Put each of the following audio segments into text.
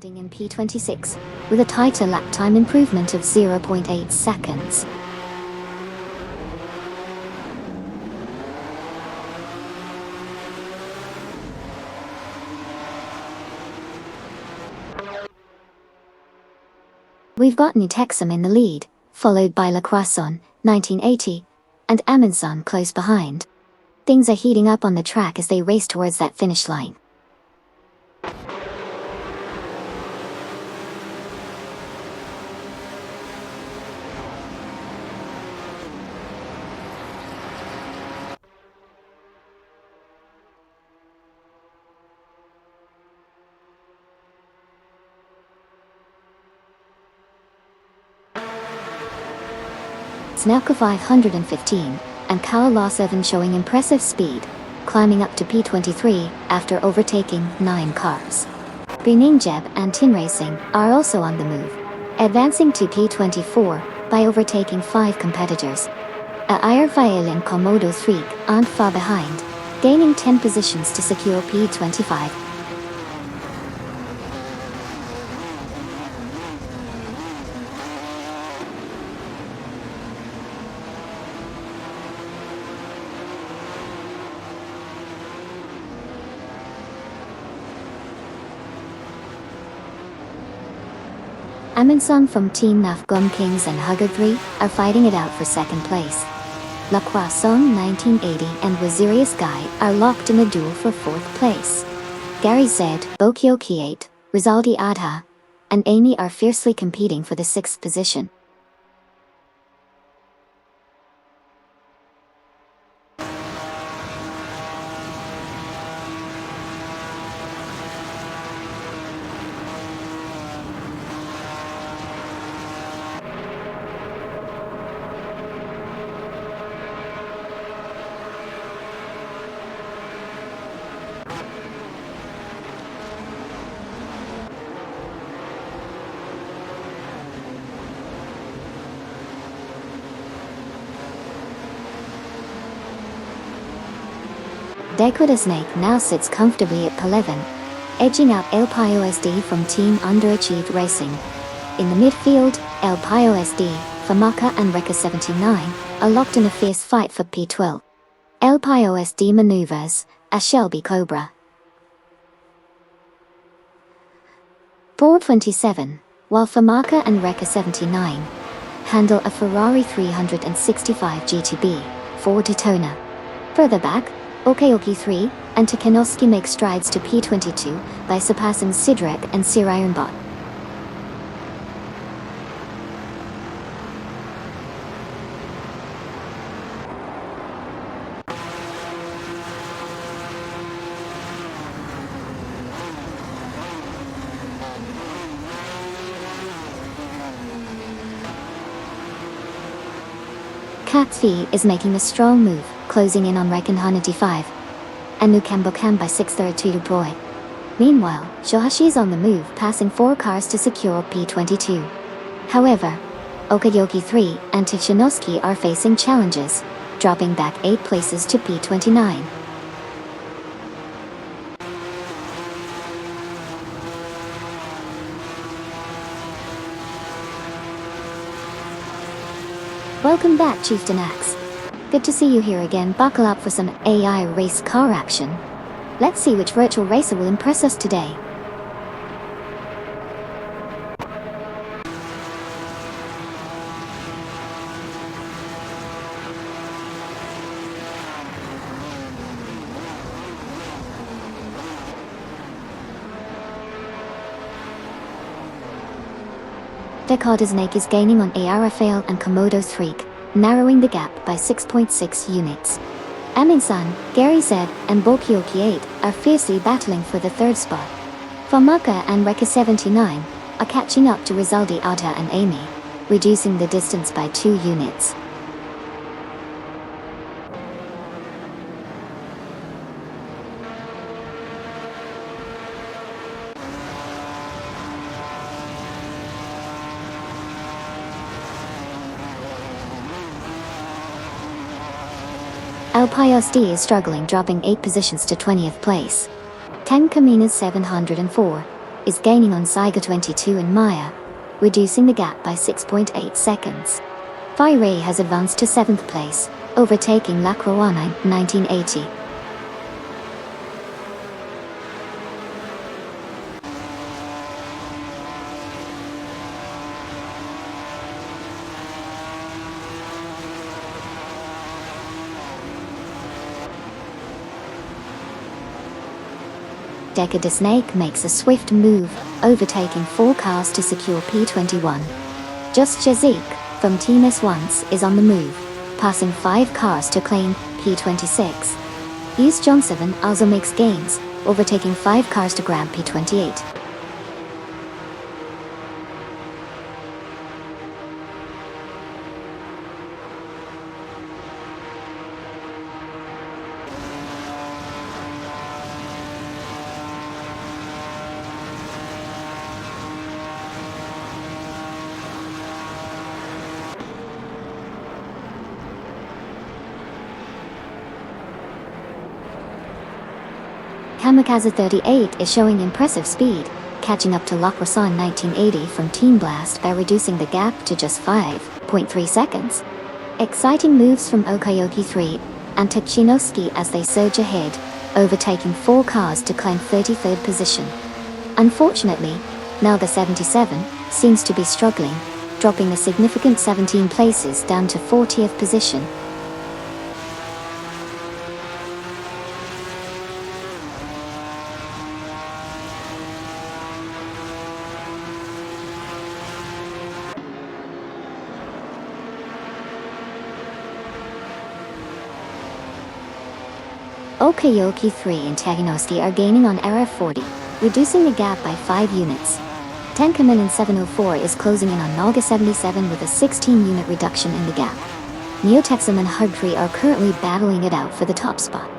ending in P26, with a tighter lap time improvement of 0.8 seconds. We've got New Texum in the lead, followed by Le Croissant, 1980, and Amundsen close behind. Things are heating up on the track as they race towards that finish line. Snelke 515, and Karl Larseven showing impressive speed, climbing up to P23 after overtaking 9 cars. Beiningeb and Tin Racing are also on the move, advancing to P24 by overtaking 5 competitors. Ayrfail and Komodo 3 aren't far behind, gaining 10 positions to secure P25. Amundsen from Team NAF Gum Kings and Hugger 3 are fighting it out for second place. Le Croissant 1980 and Wazirius Guy are locked in a duel for fourth place. Gary Z, Bokyoki 8, Rizaldi Adha, and Amy are fiercely competing for the 6th position. Dakota Snake now sits comfortably at P11, edging out El Payo SD from Team Underachieved Racing. In the midfield, El Payo SD, Famaka and Rekka 79 are locked in a fierce fight for P12. El Payo SD maneuvers a Shelby Cobra 427, while Famaka and Rekka 79 handle a Ferrari 365 GTB for Daytona. Further back, Okayoki 3 and Takanowski make strides to P22 by surpassing Sidrek and Sir Ironbot. Katfi is making a strong move, closing in on Reckon Hanati 5, and Nukambokam by 632 Boy. Meanwhile, Shohashi is on the move, passing 4 cars to secure P22. However, Okayoki 3 and Tichanowski are facing challenges, dropping back 8 places to P29. Welcome back, Chieftain Axe. Good to see you here again. Buckle up for some AI race car action. Let's see which virtual racer will impress us today. Dakota Snake is gaining on Ayrfail and Komodo 3, narrowing the gap by 6.6 units. Amundsen, Gary Z, and Bokyoki 8 are fiercely battling for the 3rd spot. Famaka and Rekka 79 are catching up to Rizaldi Adha and Amy, reducing the distance by 2 units. El Payos D is struggling, dropping 8 positions to 20th place. 10 Caminas 704 is gaining on Saiga 22 and Maya, reducing the gap by 6.8 seconds. Fire has advanced to 7th place, overtaking Lacroix 1980. Decker the Snake makes a swift move, overtaking 4 cars to secure P21. Just Jazik, from Team S1 is on the move, passing 5 cars to claim P26. Hughes Johnson also makes gains, overtaking 5 cars to grab P28. Kamikaze 38 is showing impressive speed, catching up to Lacroix 1980 from Team Blast by reducing the gap to just 5.3 seconds. Exciting moves from Okayoki 3 and Tachinoski as they surge ahead, overtaking 4 cars to climb 33rd position. Unfortunately, now the 77 seems to be struggling, dropping a significant 17 places down to 40th position. Okayoki 3 and Tachinoski are gaining on RF40, reducing the gap by 5 units. Tenkamen in 704 is closing in on Naga 77 with a 16-unit reduction in the gap. Neotexum and Hugtree are currently battling it out for the top spot.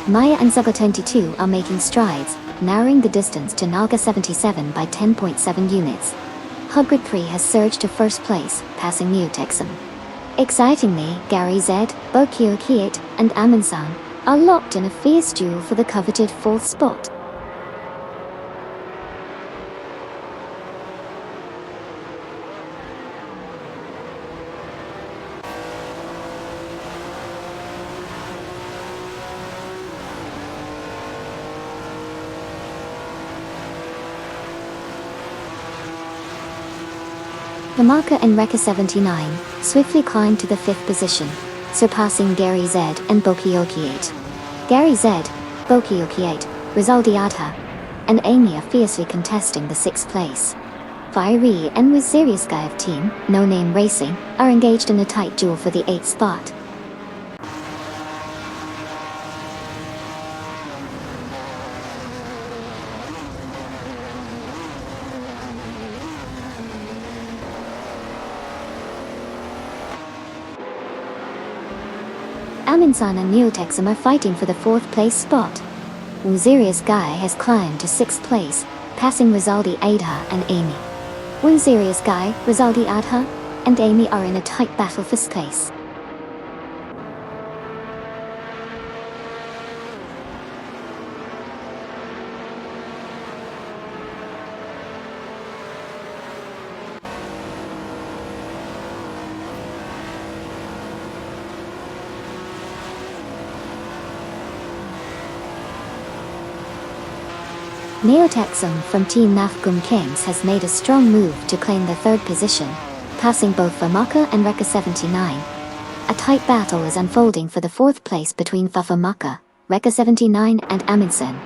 Maya and Zuga 22 are making strides, narrowing the distance to Naga 77 by 10.7 units. Hugrid 3 has surged to first place, passing Neotexum. Excitingly, Gary Z, Bokyo 8, and Amin-san are locked in a fierce duel for the coveted 4th spot. Hamaka and Rekka 79 swiftly climbed to the 5th position, surpassing Gary Z and Bokyoki 8. Gary Z, Bokyoki 8, Rizaldi Adha, and Amy are fiercely contesting the 6th place. Fiery and with Serious Guy of Team No Name Racing are engaged in a tight duel for the 8th spot. Amin-san and Neotexum are fighting for the 4th place spot. Serious Guy has climbed to 6th place, passing Rizaldi Adha and Amy. Serious Guy, Rizaldi Adha, and Amy are in a tight battle for space. Neotexum from Team Nafgum Kings has made a strong move to claim the 3rd position, passing both Famaka and Rekka 79. A tight battle is unfolding for the 4th place between Fafamaka, Rekka 79 and Amin-san.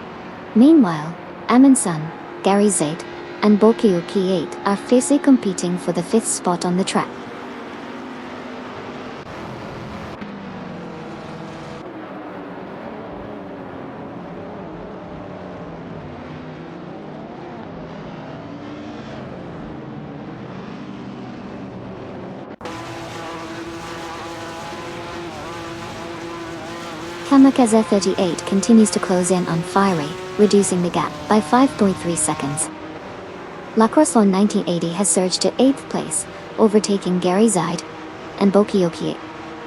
Meanwhile, Amin-san, Gary Z, and Bokyoki 8 are fiercely competing for the 5th spot on the track. Kamikaze 38 continues to close in on Fiery, reducing the gap by 5.3 seconds. Lacrosse on 1980 has surged to 8th place, overtaking Gary Zide and Bokiokie.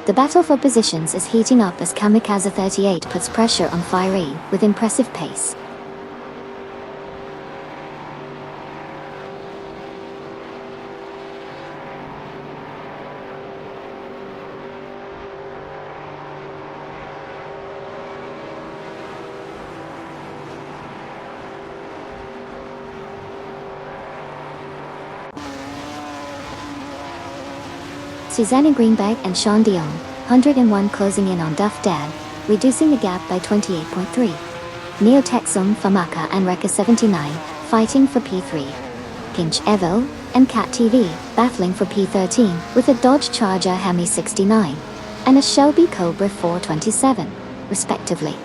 The battle for positions is heating up as Kamikaze 38 puts pressure on Fiery with impressive pace. Susanna Greenberg and Sean Dion, 101 closing in on Duff Dad, reducing the gap by 28.3. Neo Texum, Famaka and Rekka 79, fighting for P3. Kinch Evil and Cat TV, battling for P13, with a Dodge Charger Hemi 69 and a Shelby Cobra 427, respectively.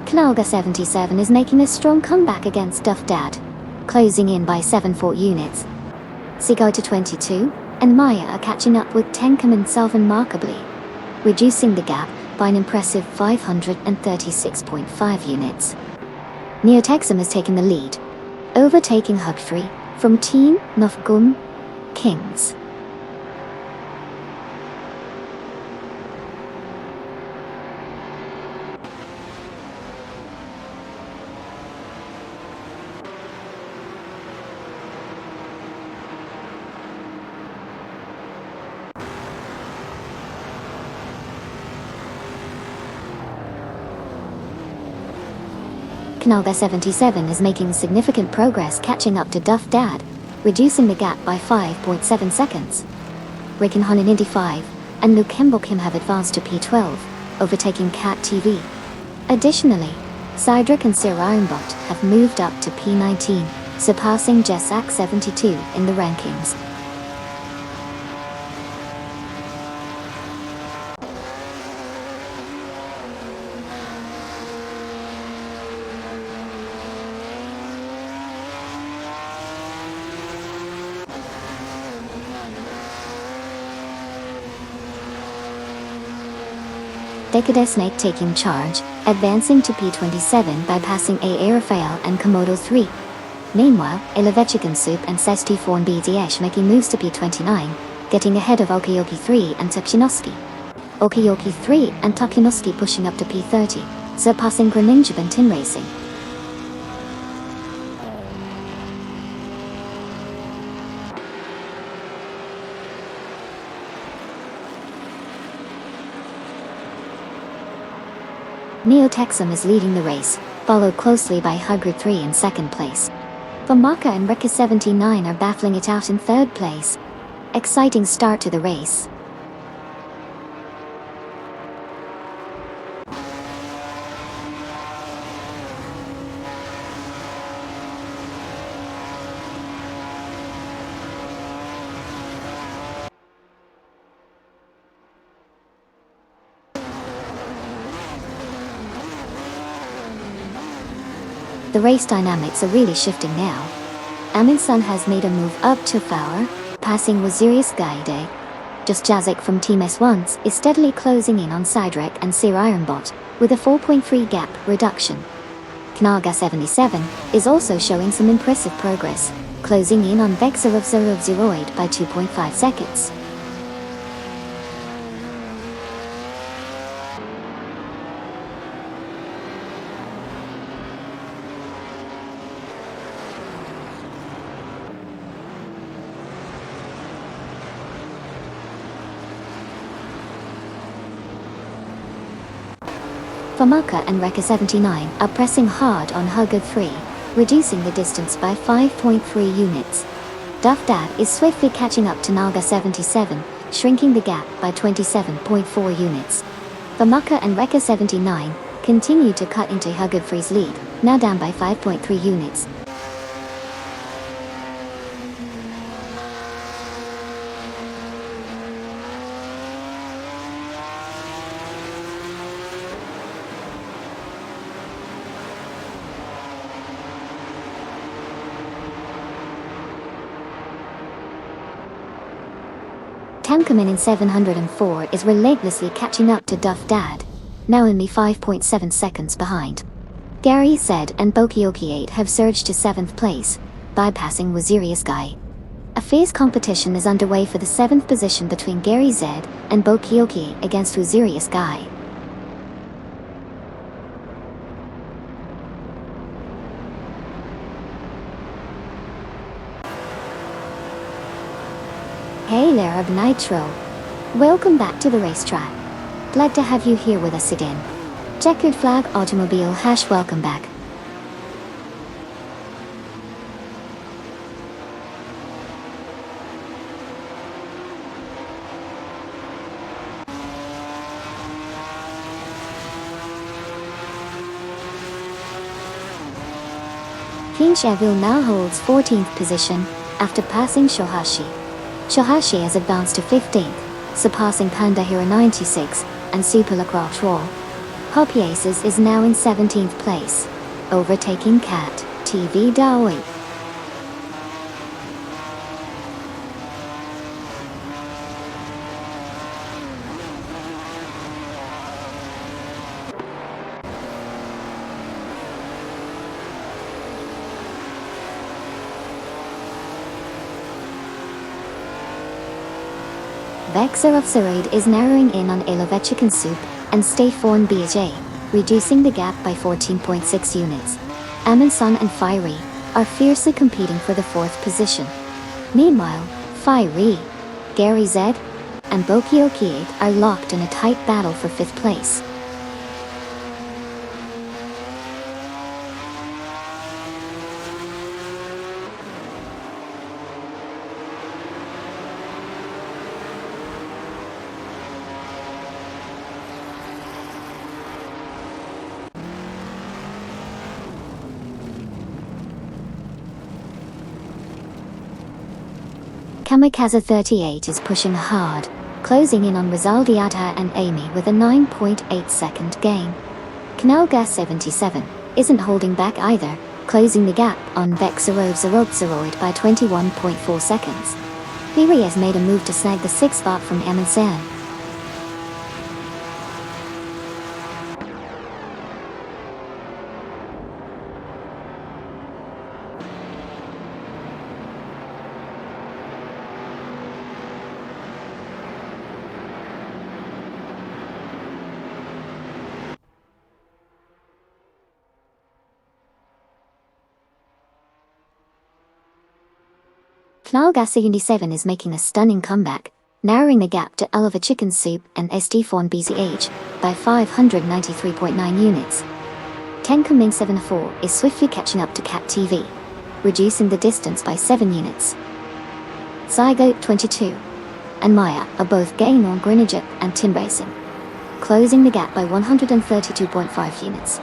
Knalga 77 is making a strong comeback against Duff Dad, closing in by 7.4 units. Sigo to 22, and Maya are catching up with Tenkom and Salvan markedly, reducing the gap by an impressive 536.5 units. Neotexum has taken the lead, overtaking Hug3 from Team Nofgum Kings. Knalga 77 is making significant progress catching up to Duff Dad, reducing the gap by 5.7 seconds. Rick and Honan Indy 5 and Luke Kimball Kim have advanced to P12, overtaking Cat TV. Additionally, Cydric and Sir Ironbot have moved up to P19, surpassing Jessak 72 in the rankings. Decade Snake taking charge, advancing to P27 by passing A. Aerofail and Komodo 3. Meanwhile, Ilavechikan Soup and Sestifon BDH making moves to P29, getting ahead of Okioki 3 and Takshinoski. Okioki 3 and Takinoski pushing up to P30, surpassing Greninja and Tin Racing. Neotexum is leading the race, followed closely by Hugger 3 in second place. Famaka and Rekka 79 are battling it out in third place. Exciting start to the race. The race dynamics are really shifting now. Amin-san has made a move up to Fowler, passing Wazirius Gaide. Just Jazik from Team S1 is steadily closing in on Cydric and Sir Ironbot, with a 4.3 gap reduction. Knalga 77 is also showing some impressive progress, closing in on Vexer of 008 by 2.5 seconds. Famaka and Rekka 79 are pressing hard on Hugger 3, reducing the distance by 5.3 units. Duff Dad is swiftly catching up to Knalga 77, shrinking the gap by 27.4 units. Famaka and Rekka 79 continue to cut into Hugger 3's lead, now down by 5.3 units. Tamkamin in 704 is relentlessly catching up to Duff Dad, now only 5.7 seconds behind. Gary Zed and Bokioki 8 have surged to 7th place, bypassing Wazirius Guy. A fierce competition is underway for the 7th position between Gary Zed and Bokioki against Wazirius Guy. Hey Larab Nitro. Welcome back to the racetrack. Glad to have you here with us again. Checkered Flag Automobile # welcome back. King Shavil now holds 14th position after passing Shohashi. Shohashi has advanced to 15th, surpassing Panda Hero 96 and Super Lacroix Wall. Hoppy Aces is now in 17th place, overtaking Cat TV Daoi. Vexer of Sarade is narrowing in on Elova Chicken Soup and Stayforn BJ, reducing the gap by 14.6 units. Amonson and Fiery are fiercely competing for the 4th position. Meanwhile, Fiery, Gary Zed, and Bokioki 8 are locked in a tight battle for 5th place. Kamikaze 38 is pushing hard, closing in on Rizaldiata and Amy with a 9.8 second gain. Kanalga 77 isn't holding back either, closing the gap on Vexerovzeroid by 21.4 seconds. Viri has made a move to snag the 6th spot from Amundsen. Knallgasser 77 is making a stunning comeback, narrowing the gap to Elova Chicken Soup and Stefan BZH by 593.9 units. Tenkaming 74 is swiftly catching up to Cat TV, reducing the distance by 7 units. Zygote 22 and Maya are both gaining on Grenadier and Tim Racing, closing the gap by 132.5 units.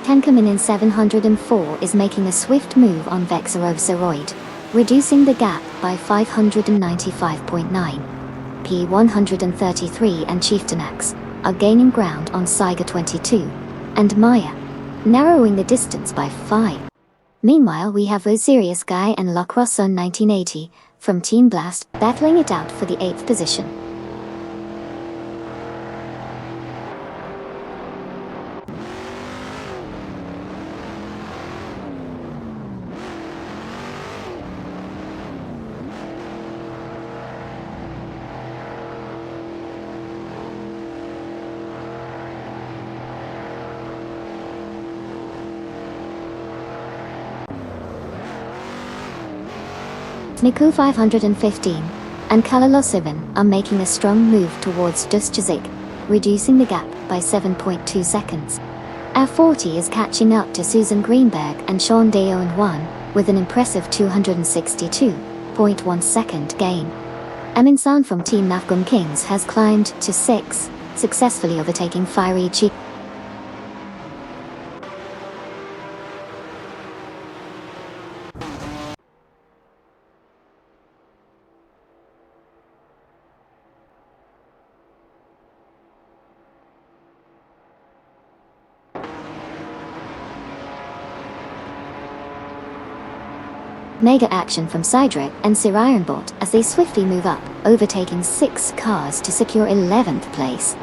Tenkamin in 704 is making a swift move on Vexerovzeroid, reducing the gap by 595.9. P133 and Chieftainax are gaining ground on Saiga 22 and Maya, narrowing the distance by 5. Meanwhile, we have Osiris Guy and Lacrosson 1980 from Team Blast battling it out for the 8th position. Niku 515 and Kalalo7 are making a strong move towards Dustjazik, reducing the gap by 7.2 seconds. R40 is catching up to Susan Greenberg and Sean Dayon 1 with an impressive 262.1 second gain. Aminsan from Team Nafgum Kings has climbed to 6, successfully overtaking Fiery Chi. Mega action from Cydric and Sir Ironbot as they swiftly move up, overtaking 6 cars to secure 11th place.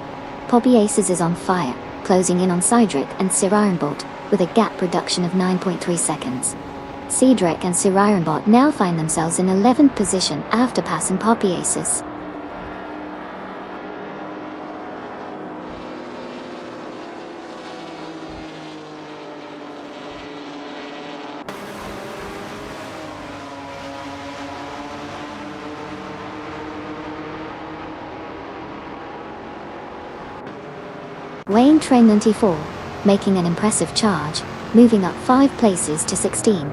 Poppy Aces is on fire, closing in on Cydric and Sir Ironbot, with a gap reduction of 9.3 seconds. Cydric and Sir Ironbot now find themselves in 11th position after passing Poppy Aces. Wayne Train 94, making an impressive charge, moving up 5 places to 16.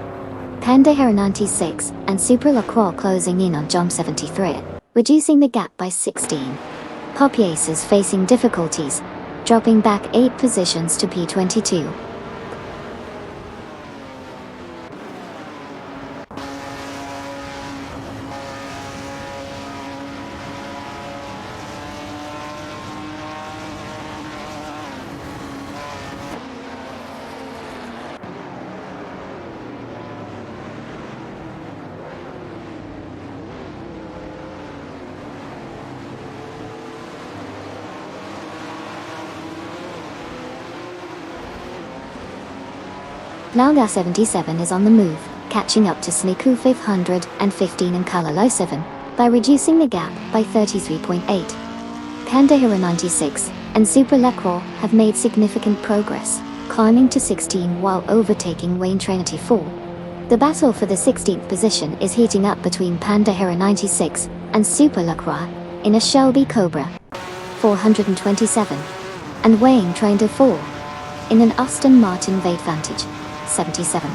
Pandahera 96 and Super LaCroix closing in on Jump 73, reducing the gap by 16. Poppy Aces facing difficulties, dropping back 8 positions to P22. Lauga 77 is on the move, catching up to Sneaku 515 and Kalalo 7, by reducing the gap by 33.8. Pandahera 96 and Super LaCroix have made significant progress, climbing to 16 while overtaking Wayne Train 94. The battle for the 16th position is heating up between Pandahera 96 and Super LaCroix in a Shelby Cobra 427 and Wayne Train 4 in an Aston Martin Vantage 77.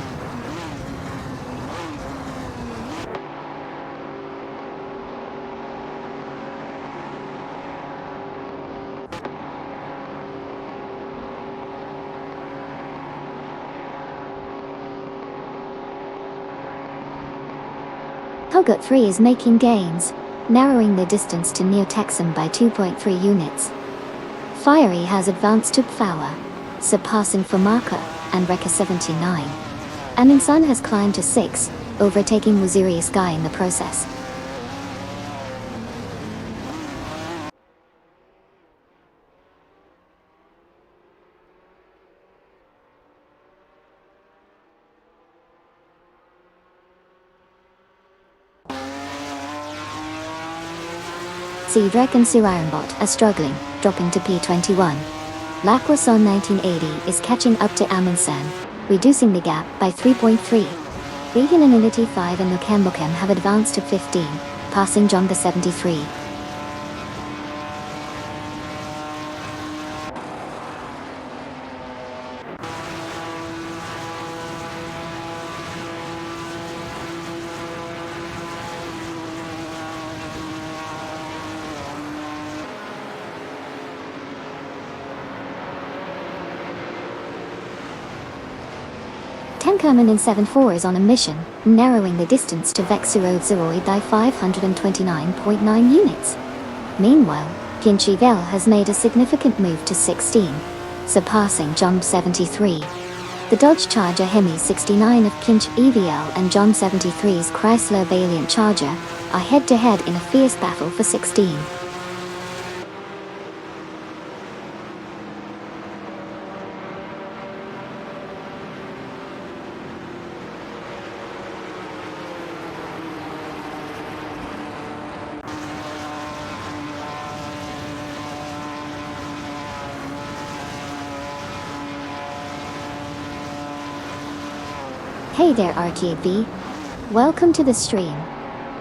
Hogut 3 is making gains, narrowing the distance to Neo Texan by 2.3 units. Fiery has advanced to Pfawa, surpassing Famaka and Rekka 79. Aminsan has climbed to 6, overtaking Waziri Sky in the process. Cydric and Sir Ironbot are struggling, dropping to P21. Lacroson 1980 is catching up to Amundsen, reducing the gap by 3.3. Vegan and Unity 5 and Lukambukem have advanced to 15, passing Jonga 73. Tenkerman in 7.4 is on a mission, narrowing the distance to Vexurozeroid by 529.9 units. Meanwhile, Pinchivel has made a significant move to 16, surpassing Jump 73. The Dodge Charger Hemi 69 of Kinch EVL and Jump 73's Chrysler Valiant Charger are head-to-head in a fierce battle for 16. Hey there Arcade V. Welcome to the stream.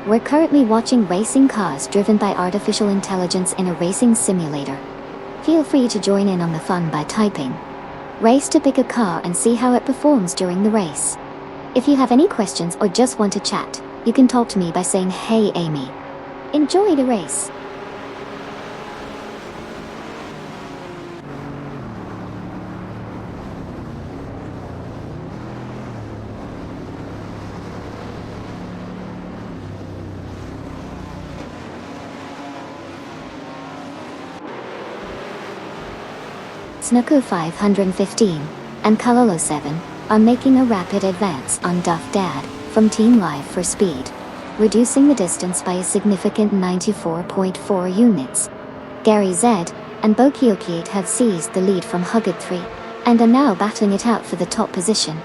We're currently watching racing cars driven by artificial intelligence in a racing simulator. Feel free to join in on the fun by typing race to pick a car and see how it performs during the race. If you have any questions or just want to chat, you can talk to me by saying hey Amy. Enjoy the race. Snuku 515 and Kalolo 7 are making a rapid advance on Duff Dad, from Team Live for speed, reducing the distance by a significant 94.4 units. Gary Z and Bokioki 8 have seized the lead from Hugged 3, and are now battling it out for the top position.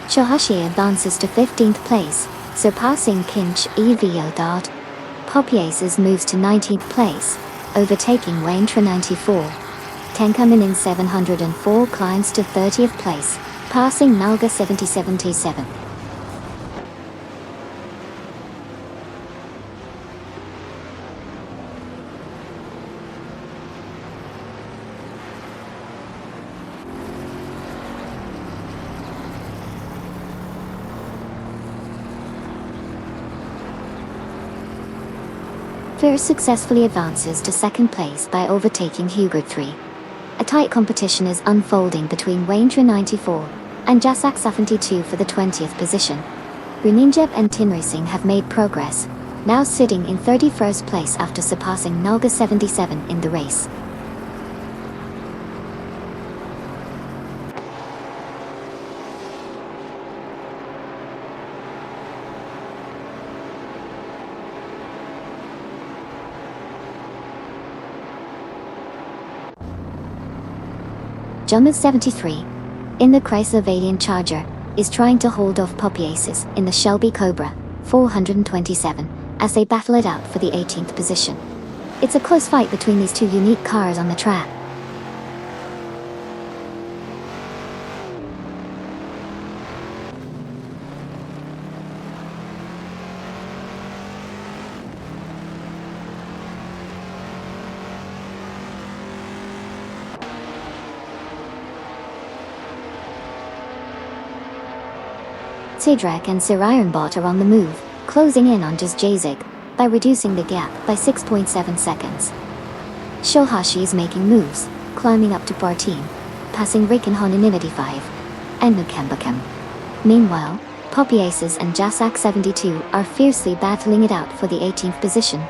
Shohashi advances to 15th place, surpassing Kinch Evo. Poppy Aces moves to 19th place, overtaking Wayne Tra 94. Tenkamin in 704 climbs to 30th place, passing Nalga 7077. Fair successfully advances to 2nd place by overtaking Hugard 3. A tight competition is unfolding between Waintra 94 and Jasak 72 for the 20th position. Runinjeb and Tin Racing have made progress, now sitting in 31st place after surpassing Nalga 77 in the race. Jummer 73, in the Chrysler Valiant Charger, is trying to hold off Poppy Aces in the Shelby Cobra 427 as they battle it out for the 18th position. It's a close fight between these two unique cars on the track. Sidrak and Sir Ironbot are on the move, closing in on just Jazig, by reducing the gap by 6.7 seconds. Shohashi is making moves, climbing up to Barteam, passing Riken in 85, and Nukembakem. Meanwhile, Poppy Aces and Jasak 72 are fiercely battling it out for the 18th position.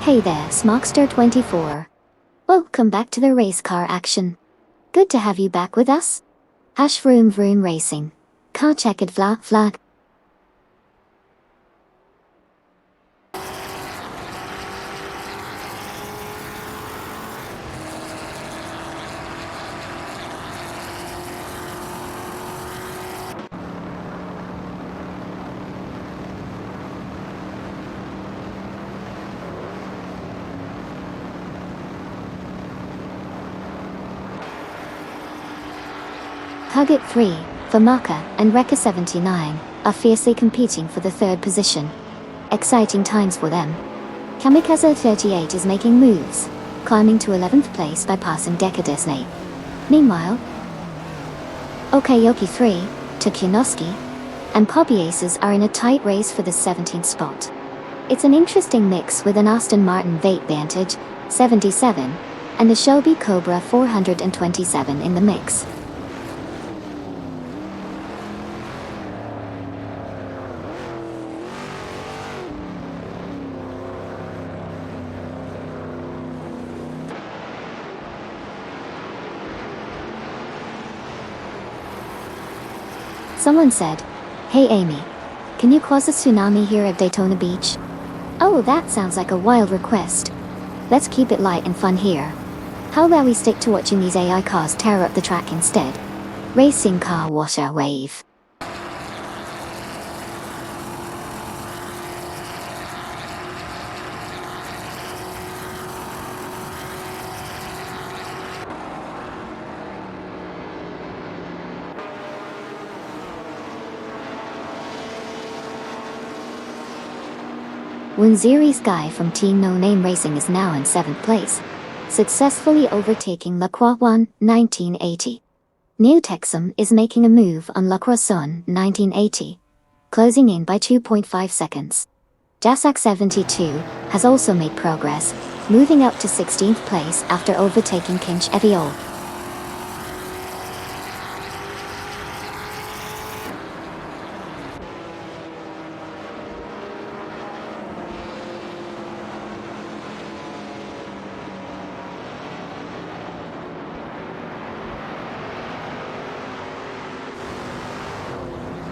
Hey there, Smockster24. Welcome back to the race car action. Good to have you back with us. Vroom vroom racing. Car checked flag. Huggett 3, Famaka, and Rekka 79 are fiercely competing for the 3rd position. Exciting times for them. Kamikaze 38 is making moves, climbing to 11th place by passing Dekadesnate. Meanwhile, Okayoki 3, Takunoski, and Poppy Aces are in a tight race for the 17th spot. It's an interesting mix with an Aston Martin Vate Vantage 77 and a Shelby Cobra 427 in the mix. Someone said, "Hey Amy, can you cause a tsunami here at Daytona Beach?" Oh, that sounds like a wild request. Let's keep it light and fun here. How about we stick to watching these AI cars tear up the track instead? Racing car water wave. Winziri Sky from Team No Name Racing is now in 7th place, successfully overtaking Lacroix 1, 1980. New Texum is making a move on Lacroix Sun, 1980. closing in by 2.5 seconds. Jasak 72 has also made progress, moving up to 16th place after overtaking Kinch Eviol.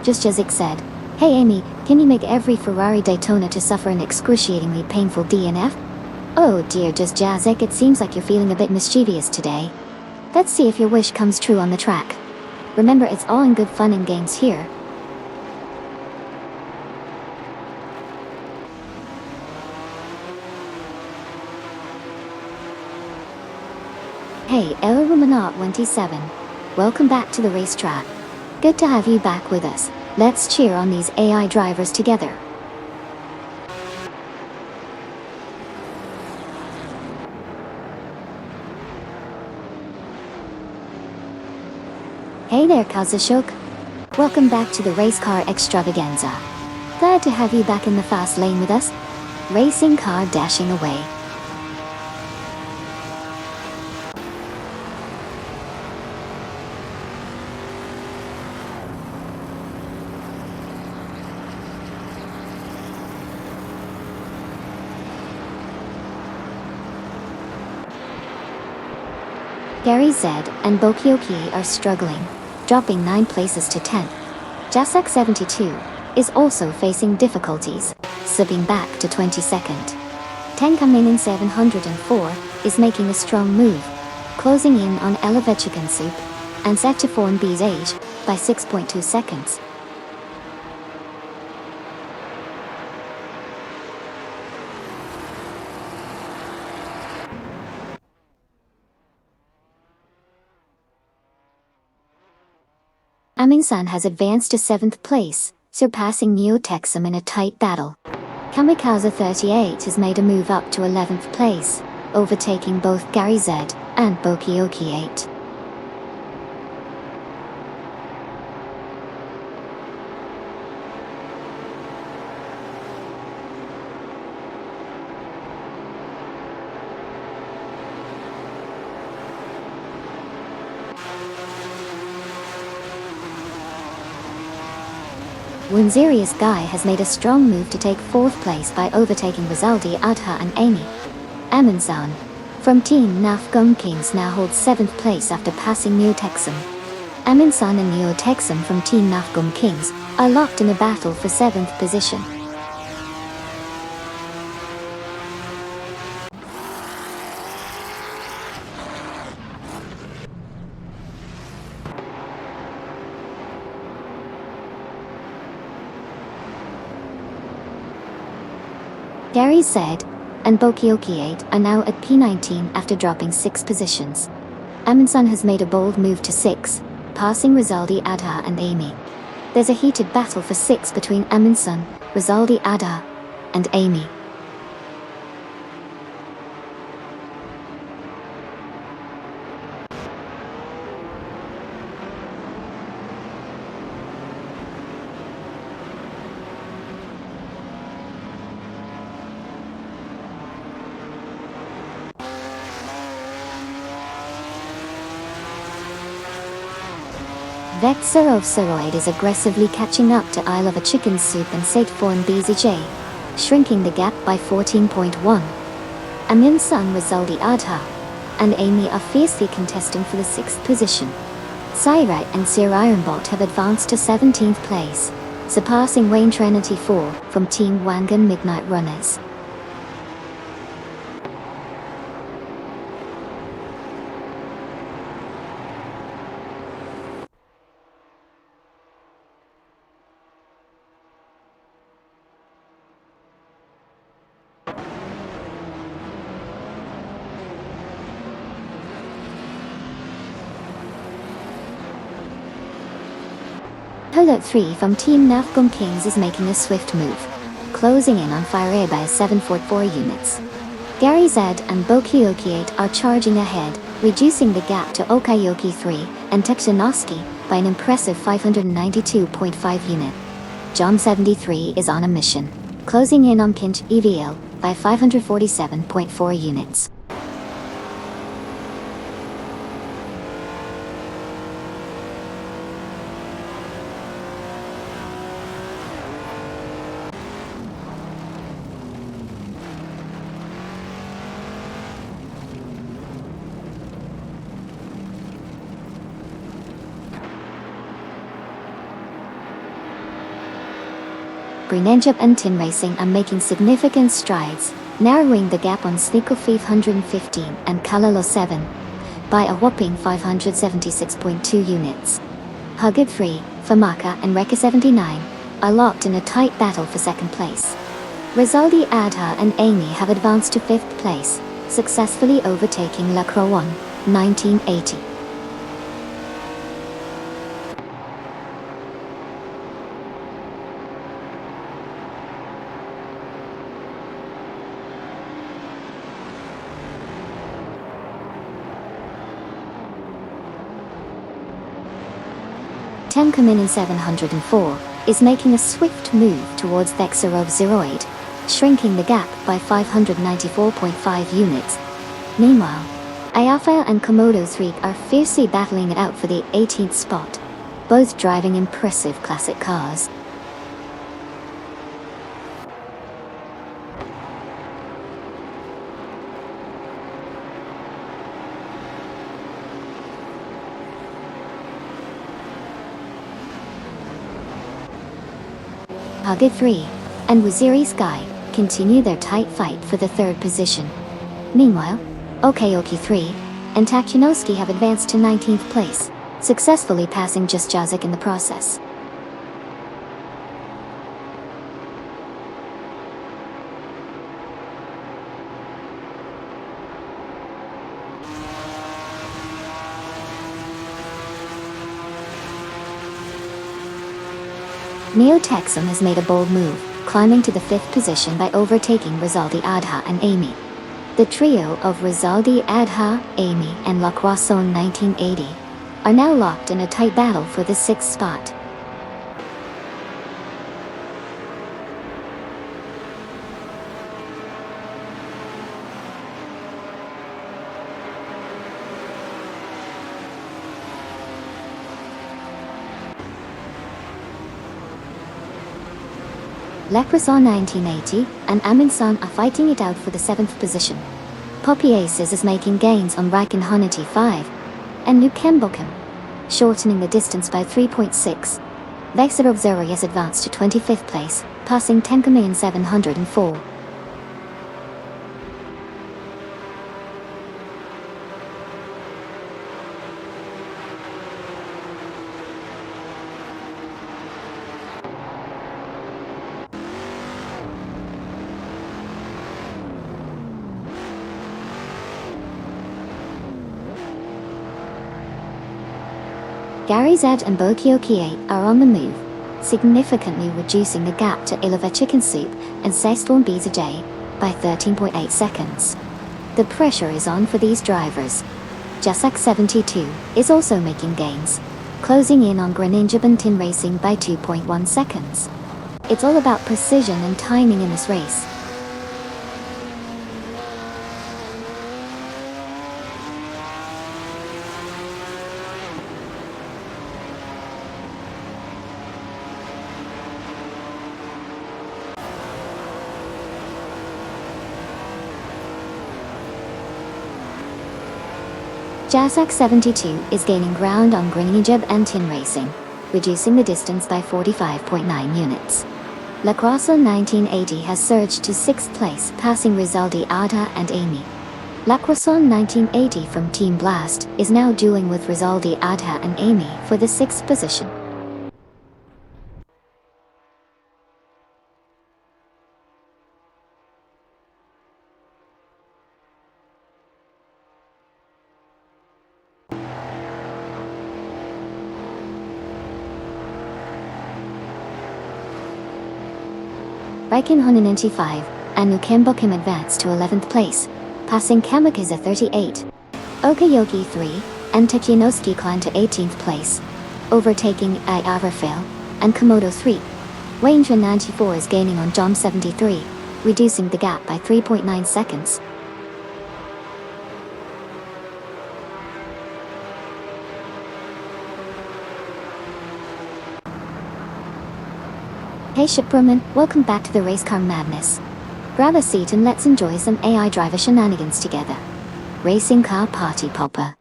Just Jazik said, "Hey Amy, can you make every Ferrari Daytona to suffer an excruciatingly painful DNF?" Oh dear, Just Jazik, it seems like you're feeling a bit mischievous today. Let's see if your wish comes true on the track. Remember, it's all in good fun and games here. Hey, Elorumanot 27. Welcome back to the racetrack. Good to have you back with us. Let's cheer on these AI drivers together. Hey there, Kazushok. Welcome back to the race car extravaganza. Glad to have you back in the fast lane with us. Racing car dashing away. Gary Z and Bokioki are struggling, dropping 9 places to 10th. Jasak 72 is also facing difficulties, slipping back to 22nd. Tenkaminin 704 is making a strong move, closing in on Elevechikan Soup and set to form B's age by 6.2 seconds. Amin-san has advanced to 7th place, surpassing Neo-Texum in a tight battle. Kamikaze 38 has made a move up to 11th place, overtaking both Gary Z and Bokioki 8. Winzerius Guy has made a strong move to take 4th place by overtaking Rizaldi Adha and Amy. Amin-san from Team Nafgum Kings now holds 7th place after passing Neo-Texum. Amin-san and Neo-Texum from Team Nafgum Kings are locked in a battle for 7th position. Gary Z and Bokioki 8 are now at P19 after dropping 6 positions. Amin-san has made a bold move to 6, passing Rizaldi Adha and Amy. There's a heated battle for 6 between Amin-san, Rizaldi Adha, and Amy. Vexer of Seroid is aggressively catching up to I Love a Chicken Soup and Sateforn BZJ, shrinking the gap by 14.1. Amin-san, Rizaldi Adha, and Amy are fiercely contesting for the 6th position. Sairat and Sir Ironbot have advanced to 17th place, surpassing Wayne Trinity 4 from Team Wangan Midnight Runners. Alert 3 from Team Nafgum Kings is making a swift move, closing in on Fireba by 744 units. Gary Z and Bokioki 8 are charging ahead, reducing the gap to Okayoki 3 and Tekshinoski by an impressive 592.5 unit. John 73 is on a mission, closing in on Pinch EVL by 547.4 units. Grenenjab and Tin Racing are making significant strides, narrowing the gap on Sneaker 515 and Kalalo 7 by a whopping 576.2 units. Hugid 3, Famaka and Rekka 79 are locked in a tight battle for second place. Rizaldi Adha and Amy have advanced to 5th place, successfully overtaking Lacroix 1980. Temkamin 704 is making a swift move towards Thexerov 08, shrinking the gap by 594.5 units. Meanwhile, Ayafa and Komodo 3 are fiercely battling it out for the 18th spot, both driving impressive classic cars. Hugid 3 and Waziri Sky continue their tight fight for the 3rd position. Meanwhile, Okayoki 3 and Takunoski have advanced to 19th place, successfully passing just Jazik in the process. Neo Texum has made a bold move, climbing to the 5th position by overtaking Rizaldi Adha and Amy. The trio of Rizaldi Adha, Amy and Lacroix 1980 are now locked in a tight battle for the 6th spot. Leprechaun 1980 and Aminsan are fighting it out for the 7th position. Poppy Aces is making gains on Raikkonen Honity 5 and Nukembokum, shortening the distance by 3.6. Vexerov Zuri has advanced to 25th place, passing Tenkamin 704. Gary Z and Bokioki 8 are on the move, significantly reducing the gap to Ilova Chicken Soup and Sestorm Biza J by 13.8 seconds. The pressure is on for these drivers. Jasak 72 is also making gains, closing in on Greninja and Tin Racing by 2.1 seconds. It's all about precision and timing in this race. Jasak 72 is gaining ground on Greninja and Tin Racing, reducing the distance by 45.9 units. Lacroix 1980 has surged to 6th place, passing Rizaldi Adha and Amy. Lacroix 1980 from Team Blast is now dueling with Rizaldi Adha and Amy for the 6th position. Raikkonen Honda 95 and Nukembokim advanced to 11th place, passing Kamikaze 38. Okayoki 3 and Takunoski climbed to 18th place, overtaking Iaverfil and Komodo 3. Ranger 94 is gaining on John 73, reducing the gap by 3.9 seconds. Hey Shipperman, welcome back to the race car madness. Grab a seat and let's enjoy some AI driver shenanigans together. Racing car party popper.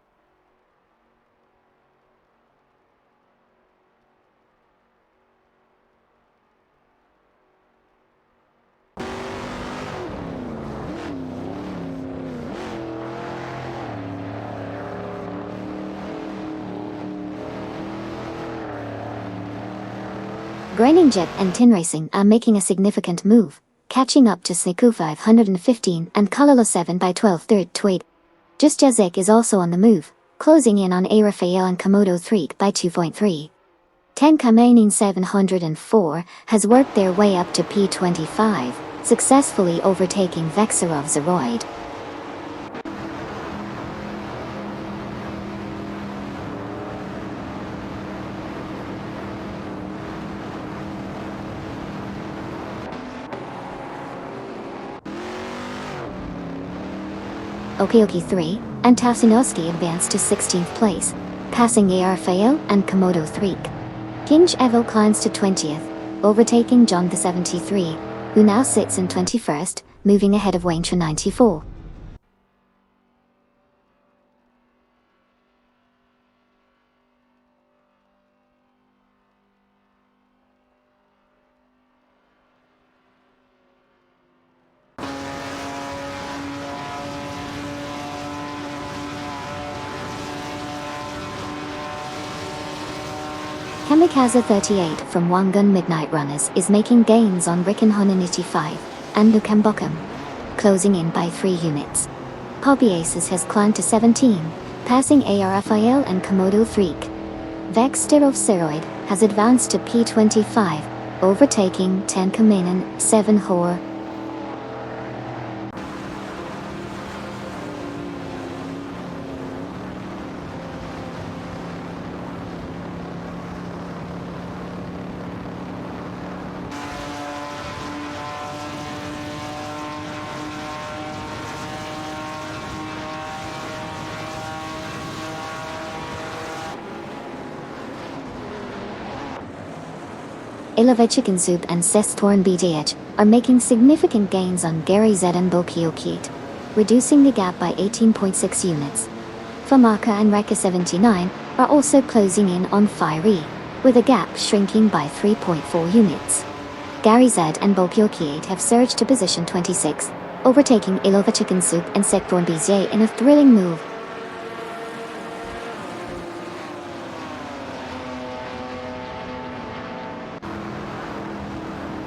Graining Jet and Tin Racing are making a significant move, catching up to Assetto 515 and Colorless 7 by 12 third to 8. Just Jazek is also on the move, closing in on A. Rafael and Komodo 3 by 2.3. 10 Kamenin 704 has worked their way up to P25, successfully overtaking Vexerov Zeroid. Okeoki 3 and Tassinovsky advanced to 16th place, passing A. Rafael and Komodo 3. Kinj Evo climbs to 20th, overtaking John the 73, who now sits in 21st, moving ahead of Ranger 94. Kamikaze 38 from Wangun Midnight Runners is making gains on Ricken Honan 85 and Nukambokum, closing in by 3 units. Poppy Aces has climbed to 17, passing A.R. Rafael and Komodo 3. Vexterov Seroid has advanced to P25, overtaking 10 Kamenin 7 Hor. Ilove Chicken Soup and Sestorn BDH are making significant gains on Gary Z and Bokiokit, reducing the gap by 18.6 units. Famaka and Reka 79 are also closing in on Fiery, with a gap shrinking by 3.4 units. Gary Z and Bokiokit have surged to position 26, overtaking Ilove Chicken Soup and Sestorn BDH in a thrilling move.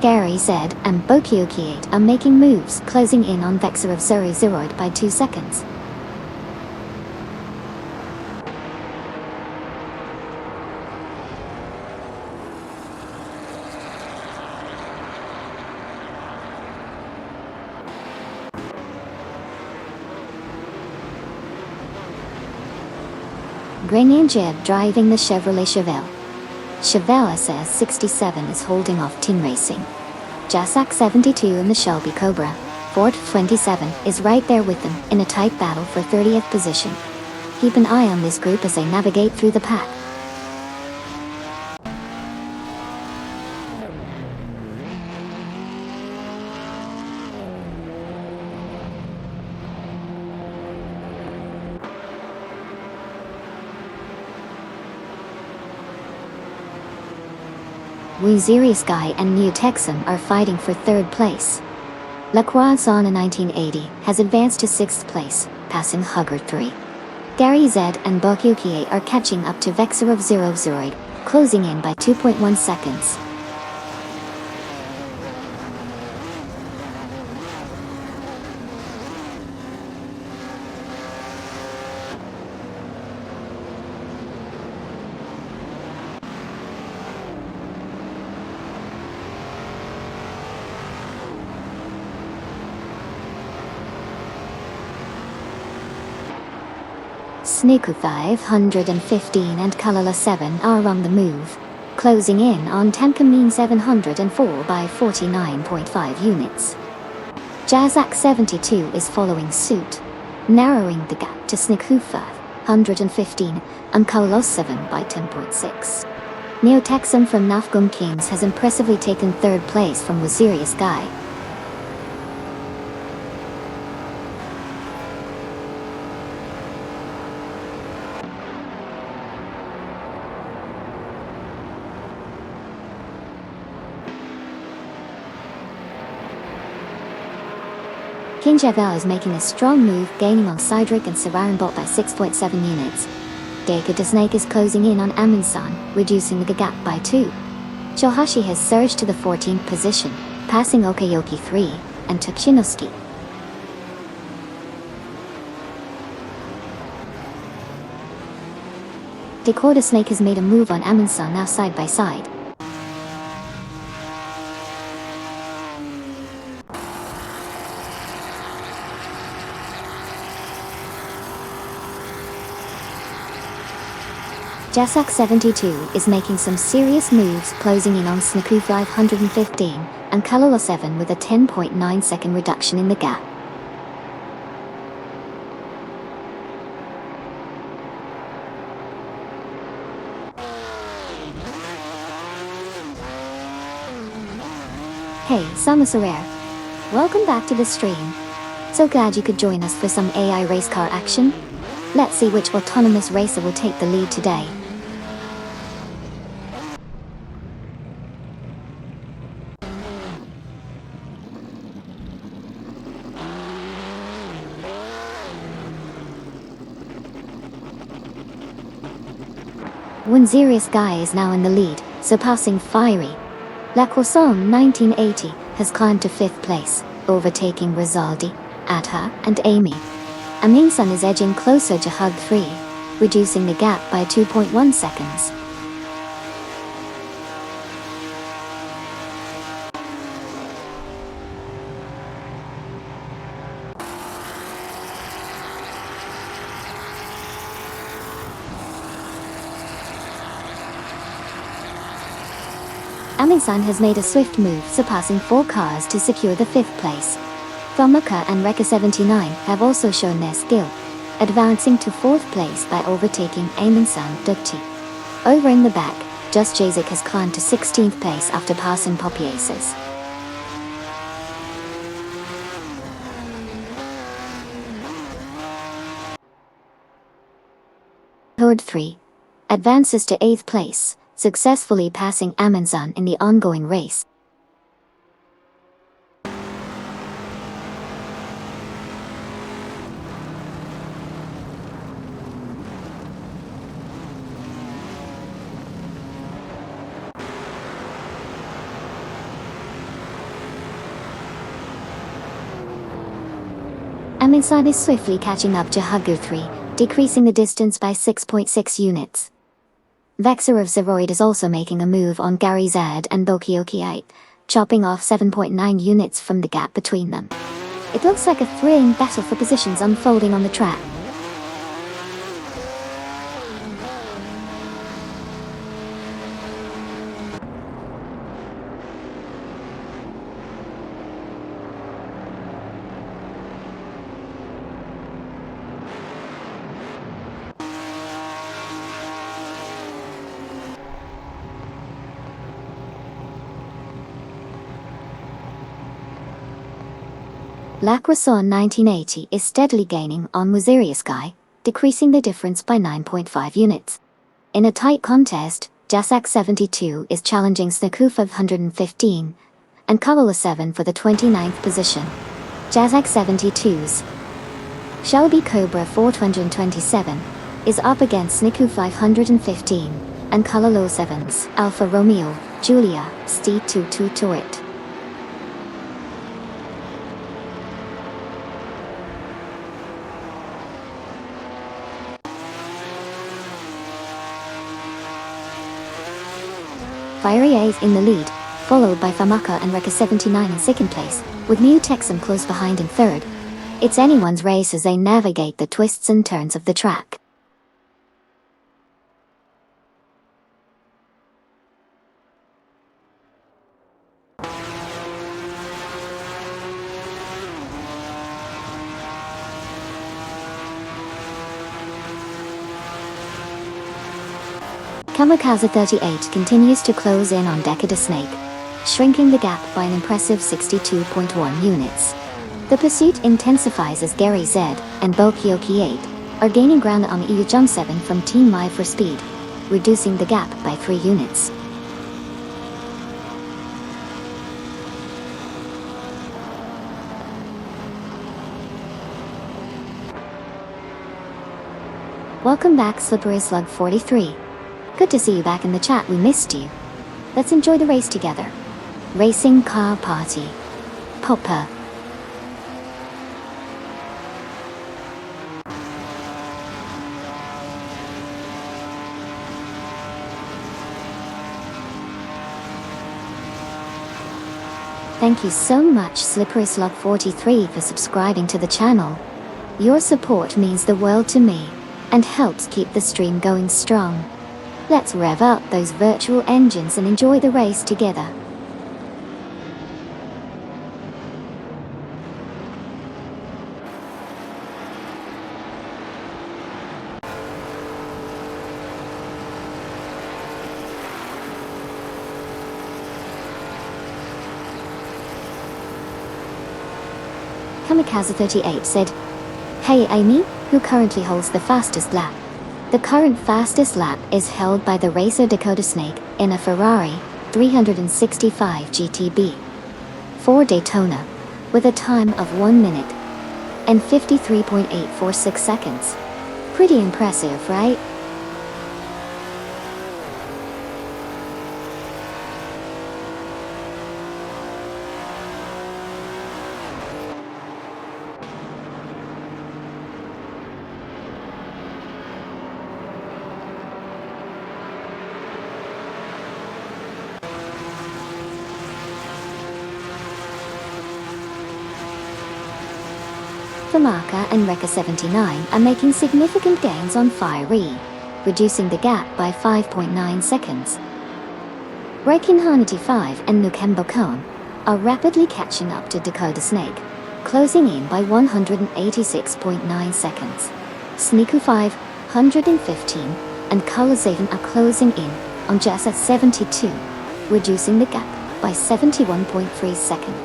Gary Z and Bokiokit are making moves, closing in on Vexer of Zeroid by 2 seconds. Grenier Jeb driving the Chevrolet Chevelle. Chevelle SS 67 is holding off Tin Racing. Jasak 72 and the Shelby Cobra, Ford 27, is right there with them in a tight battle for 30th position. Keep an eye on this group as they navigate through the pack. Wuziri Sky and New Texan are fighting for 3rd place. La Croissant in 1980 has advanced to 6th place, passing Hugger 3. Gary Z and Bokyukie are catching up to Vexer of Zeroid, closing in by 2.1 seconds. Sneaku 515 and Kalala 7 are on the move, closing in on Tenka mean 704 by 49.5 units. Jazak 72 is following suit, narrowing the gap to Snikufa 115 and Kaulos 7 by 10.6. Neo-Texan from Nafgum Kings has impressively taken third place from Wazirius Guy. King Javel is making a strong move, gaining on Cydric and Savarinbot by 6.7 units. Deka the Snake is closing in on Aminsan, reducing the gap by 2. Shohashi has surged to the 14th position, passing Okayoki 3 and Tuchinoski. Deka the Snake has made a move on Aminsan, now side by side. Jasak 72 is making some serious moves, closing in on Sniku 515 and Kalala 7 with a 10.9 second reduction in the gap. Hey, Samusarer. Welcome back to the stream. So glad you could join us for some AI race car action. Let's see which autonomous racer will take the lead today. Wunzirius Guy is now in the lead, surpassing Fiery. La Croissant 1980 has climbed to 5th place, overtaking Rizaldi, Adha and Amy. Aminsan is edging closer to Hug 3, reducing the gap by 2.1 seconds. Aminsan has made a swift move, surpassing 4 cars to secure the 5th place. Famaka and Rekka 79 have also shown their skill, advancing to 4th place by overtaking Aminsan Dukti. Over in the back, Just Jazik has climbed to 16th place after passing Poppyaces. Horde 3 advances to 8th place, successfully passing Aminsan in the ongoing race. Aminsan is swiftly catching up to Hugger 3, decreasing the distance by 6.6 units. Vexer of Zeroid is also making a move on Gary Zed and Bokiokiite, chopping off 7.9 units from the gap between them. It looks like a thrilling battle for positions unfolding on the track. La Croissant 1980 is steadily gaining on Wazirius Guy, decreasing the difference by 9.5 units. In a tight contest, Jasak 72 is challenging Snakuf 115 and Kavala 7 for the 29th position. Jasak 72's Shelby Cobra 427 is up against Sniku 515 and Kalalo 7's Alfa Romeo Julia Steed 22 Turret. Fiery A is in the lead, followed by Famaka and Rekka 79 in 2nd place, with New Texan close behind in 3rd. It's anyone's race as they navigate the twists and turns of the track. Kamikaze 38 continues to close in on Daytona Snake, shrinking the gap by an impressive 62.1 units. The pursuit intensifies as Gary Z and Bokyoki 8 are gaining ground on EU Jump 7 from Team Live for speed, reducing the gap by 3 units. Welcome back, Slippery Slug 43. Good to see you back in the chat, we missed you. Let's enjoy the race together. Racing Car Party. Popper. Thank you so much, Slippery Slug 43, for subscribing to the channel. Your support means the world to me and helps keep the stream going strong. Let's rev up those virtual engines and enjoy the race together. Kamikaze 38 said, "Hey Amy, who currently holds the fastest lap?" The current fastest lap is held by the racer Daytona Snake in a Ferrari 365 GTB for Daytona, with a time of 1 minute and 53.846 seconds. Pretty impressive, right? Famaka and Rekka 79 are making significant gains on Fiery, reducing the gap by 5.9 seconds. Reikin Hanati 5 and Nukembo Kone are rapidly catching up to Daytona Snake, closing in by 186.9 seconds. Sneaku 5, 115, and Kalazaven are closing in on Jessa 72, reducing the gap by 71.3 seconds.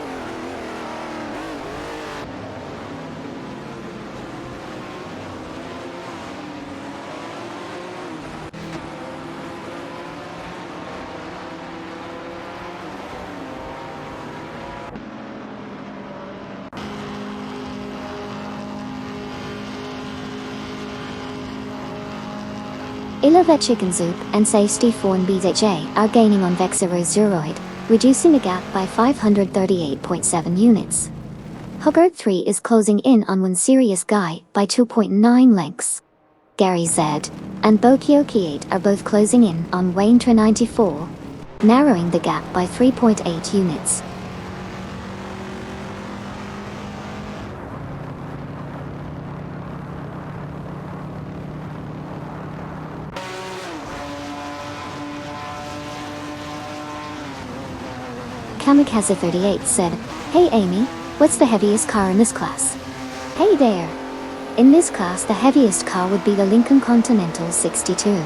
Ilavet Chicken Soup and Safety 4 and BZJ are gaining on Vexero Zeroid, reducing the gap by 538.7 units. Huggard 3 is closing in on One Serious Guy by 2.9 lengths. Gary Z and Bokyoki 8 are both closing in on Wayne Tra 94, narrowing the gap by 3.8 units. Kamikaze 38 said, "Hey Amy, what's the heaviest car in this class?" Hey there! In this class the heaviest car would be the Lincoln Continental 62.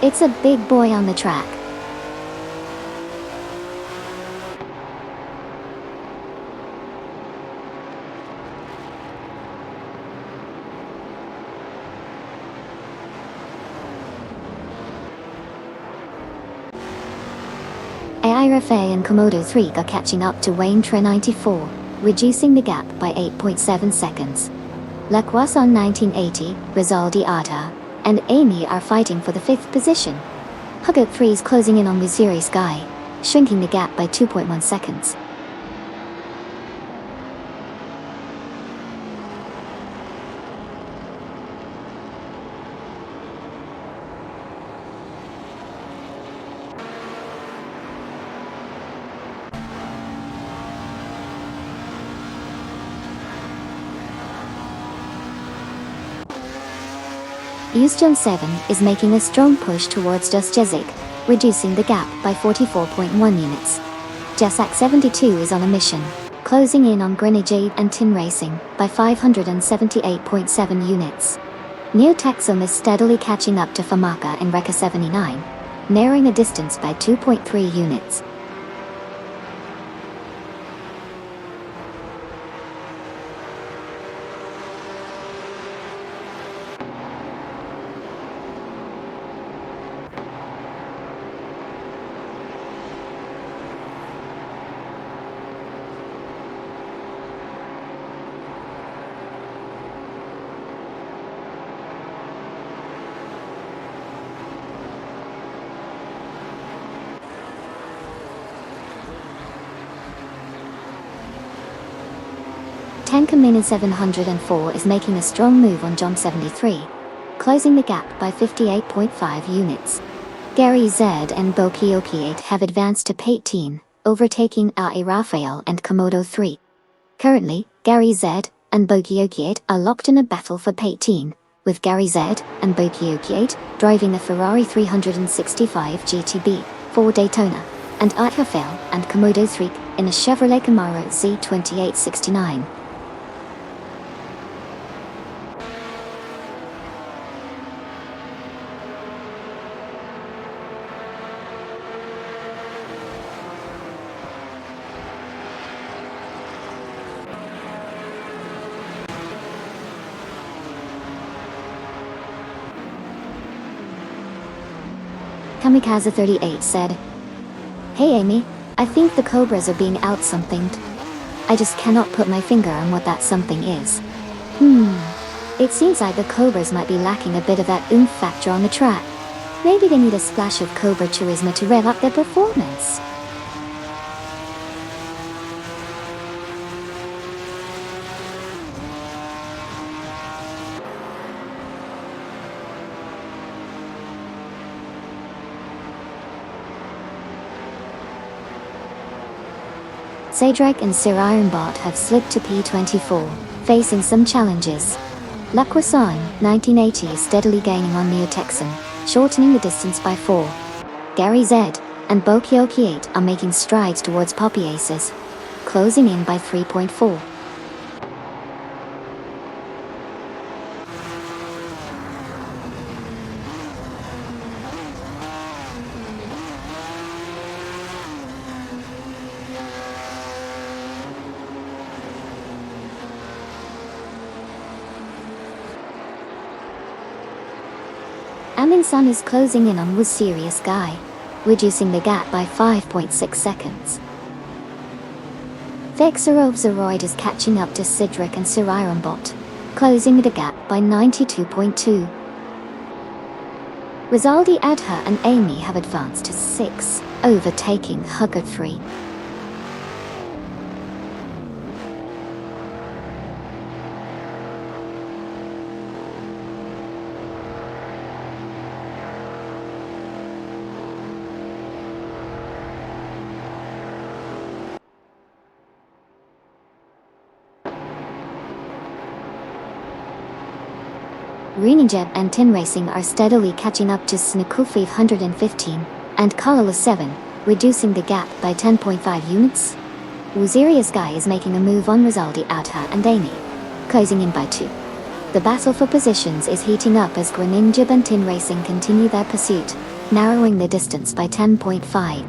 It's a big boy on the track. IRFA and Komodo 3 are catching up to Wayne Tra 94, reducing the gap by 8.7 seconds. Laquason 1980, Rizaldi Arta, and Amy are fighting for the 5th position. Huggett 3 is closing in on Missouri Sky, shrinking the gap by 2.1 seconds. Usjon 7 is making a strong push towards Dustjezik, reducing the gap by 44.1 units. Jesak 72 is on a mission, closing in on Grenadier and Tin Racing by 578.7 units. Neo Texum is steadily catching up to Famaka and Rekka 79, narrowing the distance by 2.3 units. Tankerman 704 is making a strong move on John 73, closing the gap by 58.5 units. Gary Z and Bokioki 8 have advanced to P18, overtaking RA Raphael and Komodo 3. Currently, Gary Z and Bokioki 8 are locked in a battle for P18, with Gary Z and Bokioki 8 driving the Ferrari 365 GTB for Daytona, and Raphael and Komodo 3 in a Chevrolet Camaro Z2869. Kamikaze 38 said, "Hey Amy, I think the Cobras are being out-somethinged. I just cannot put my finger on what that something is. It seems like the Cobras might be lacking a bit of that oomph factor on the track. Maybe they need a splash of Cobra charisma to rev up their performance." Cedric and Sir Ironbot have slipped to P24, facing some challenges. Laquasan, 1980 is steadily gaining on Neo Texan, shortening the distance by 4. Gary Z and Bokioki 8 are making strides towards Poppy Aces, closing in by 3.4. Amin Sun is closing in on Was Serious Guy, reducing the gap by 5.6 seconds. Vexerov Zeroid is catching up to Cedric and Sir Ironbot, closing the gap by 92.2. Rizaldi Adha and Amy have advanced to 6, overtaking Hugger 3. Renijeb and Tin Racing are steadily catching up to Snukufi 115 and Kalala 7, reducing the gap by 10.5 units. Wuziria's Guy is making a move on Rizaldi Adha and Amy, closing in by 2. The battle for positions is heating up as Greninjab and Tin Racing continue their pursuit, narrowing the distance by 10.5.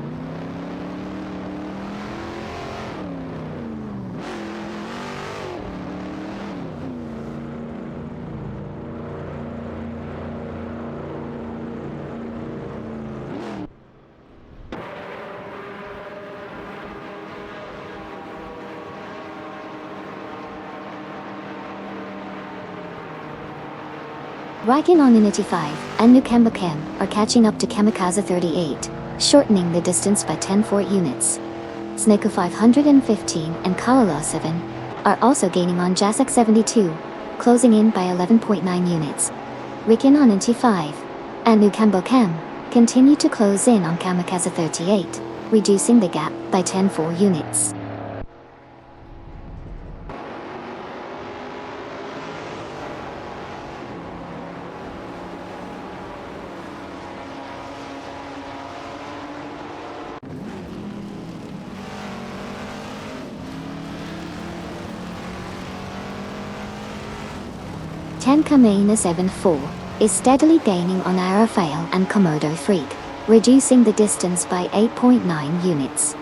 Raikkonen in 85 and Nukemba Chem are catching up to Kamikaze 38, shortening the distance by 10.4 units. Sneko 515 and Kalala 7 are also gaining on Jasek 72, closing in by 11.9 units. Rikin on 95 and Nukemba Chem continue to close in on Kamikaze 38, reducing the gap by 10.4 units. Tenkamena 74 is steadily gaining on Raphael and Komodo 3, reducing the distance by 8.9 units.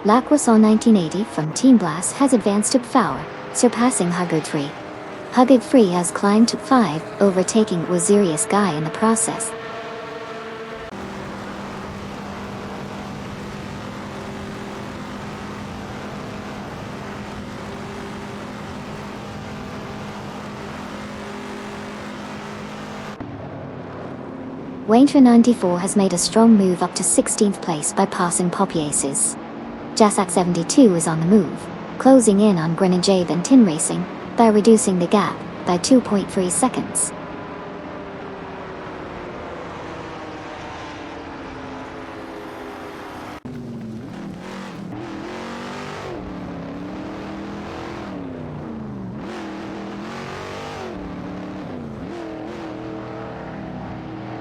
Lacrosse 1980 from Team Blas has advanced to 4, surpassing Hugger 3. Hugger 3 has climbed to 5, overtaking Wazirius Guy in the process. Waintra 94 has made a strong move up to 16th place by passing Popiaces. Jasak 72 is on the move, closing in on Grenadier and Tin Racing by reducing the gap by 2.3 seconds.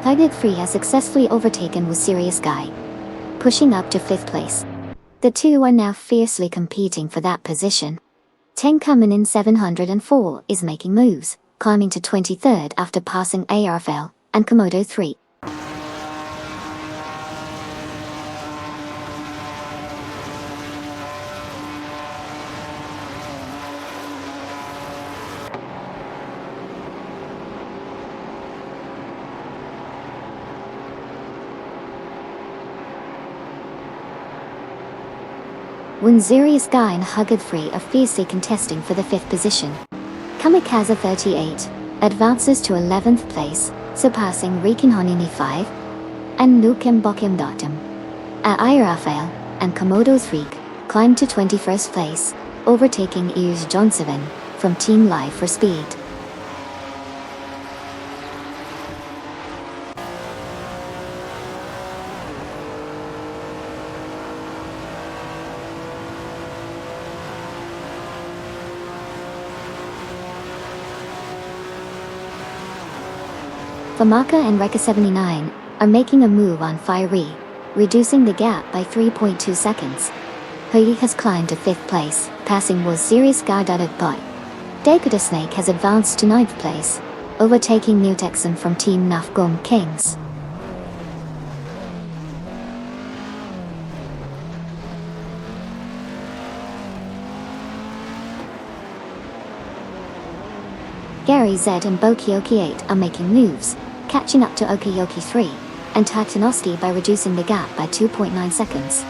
Hugger 3 has successfully overtaken Wazirius Guy, pushing up to 5th place. The two are now fiercely competing for that position. Tenkamen 704 is making moves, climbing to 23rd after passing ARFL and Komodo 3. Wazirius Guy and Hugger 3 are fiercely contesting for the 5th position. Kamikaze 38 advances to 11th place, surpassing Rikin Honini 5 and Nukem Bokim Datum. Rafael and Komodo 3 climbed to 21st place, overtaking Ears Johnson from Team Life for Speed. Famaka and Rekka 79 are making a move on Fiery, reducing the gap by 3.2 seconds. Hui has climbed to 5th place, passing Wazirius Guy. Dakota Snake has advanced to 9th place, overtaking New Texan from Team Nafgum Kings. Gary Z and Bokioki 8 are making moves, catching up to Okayoki 3 and Tatanosti by reducing the gap by 2.9 seconds.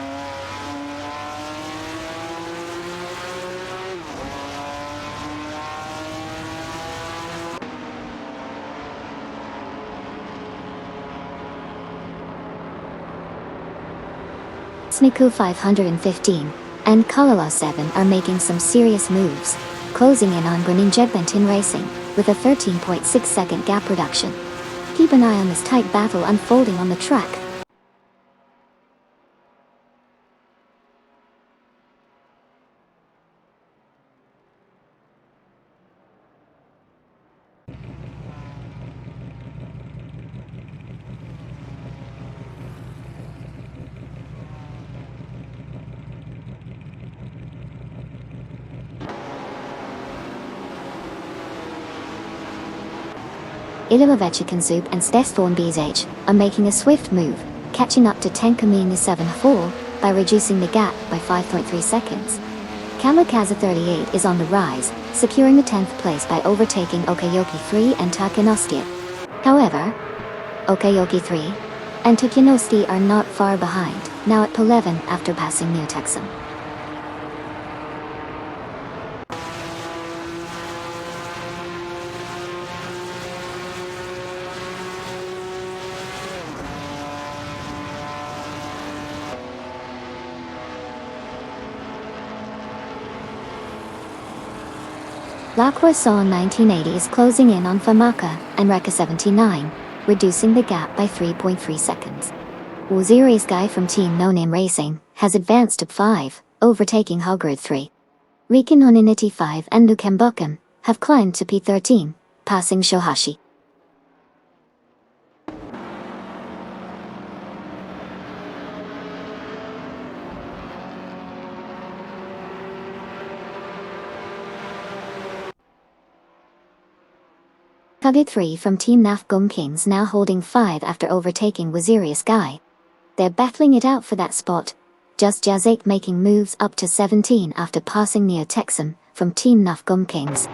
Sniku 515 and Kalala 7 are making some serious moves, closing in on Greninja Benton Racing with a 13.6 second gap reduction. Keep an eye on this tight battle unfolding on the track. Ilovavechikansoup and Stesthorn BZH are making a swift move, catching up to Tenkamina 7-4 by reducing the gap by 5.3 seconds. Kamikaze 38 is on the rise, securing the 10th place by overtaking Okayoki 3 and Takanosti. However, Okayoki 3 and Takanosti are not far behind, now at P11 after passing New Texan. Lacrosse 1980 is closing in on Famaka and Rekka 79, reducing the gap by 3.3 seconds. Wazirius Guy from Team No Name Racing has advanced to 5, overtaking Hogard 3. Rikin Honinity 5 and Lukembukum have climbed to P13, passing Shohashi. Kage 3 from Team Nafgum Kings now holding 5 after overtaking Wazirius Guy. They're battling it out for that spot. Just Jazek making moves up to 17 after passing Neo Texum from Team Nafgum Kings.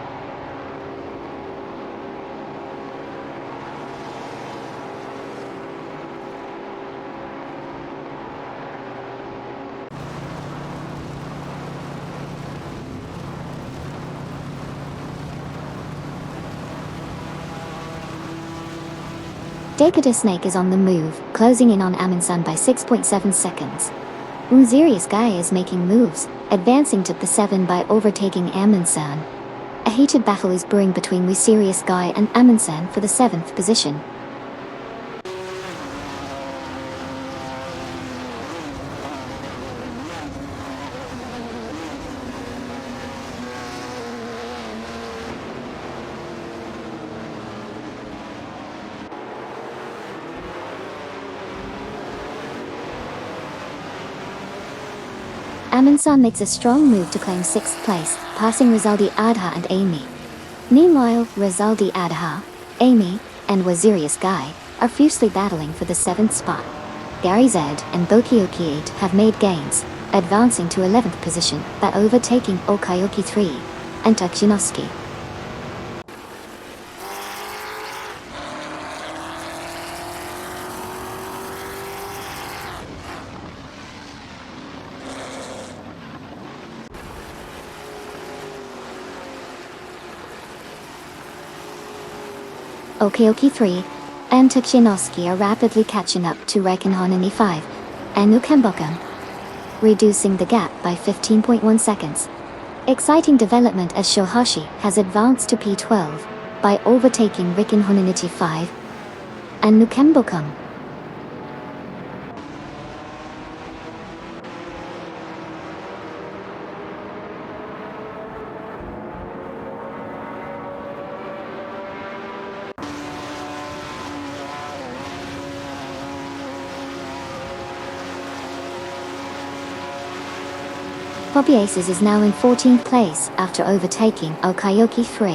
Dakota Snake is on the move, closing in on Amundsen by 6.7 seconds. Unzerious Guy is making moves, advancing to the 7 by overtaking Amundsen. A heated battle is brewing between Mysterious Guy and Amundsen for the 7th position. Amundsen makes a strong move to claim 6th place, passing Rizaldi Adha and Amy. Meanwhile, Rizaldi Adha, Amy, and Wazirius Guy are fiercely battling for the 7th spot. Gary Z and Bokioki 8 have made gains, advancing to 11th position by overtaking Okayoki 3 and Takshinosuke. Okayoki 3 and Takshinosuke are rapidly catching up to Reiken Hanani 5 and Nukembokan, reducing the gap by 15.1 seconds. Exciting development as Shohashi has advanced to P12 by overtaking Riken Honinichi 5 and Nukembokan. Poppy Aces is now in 14th place after overtaking Okayoki 3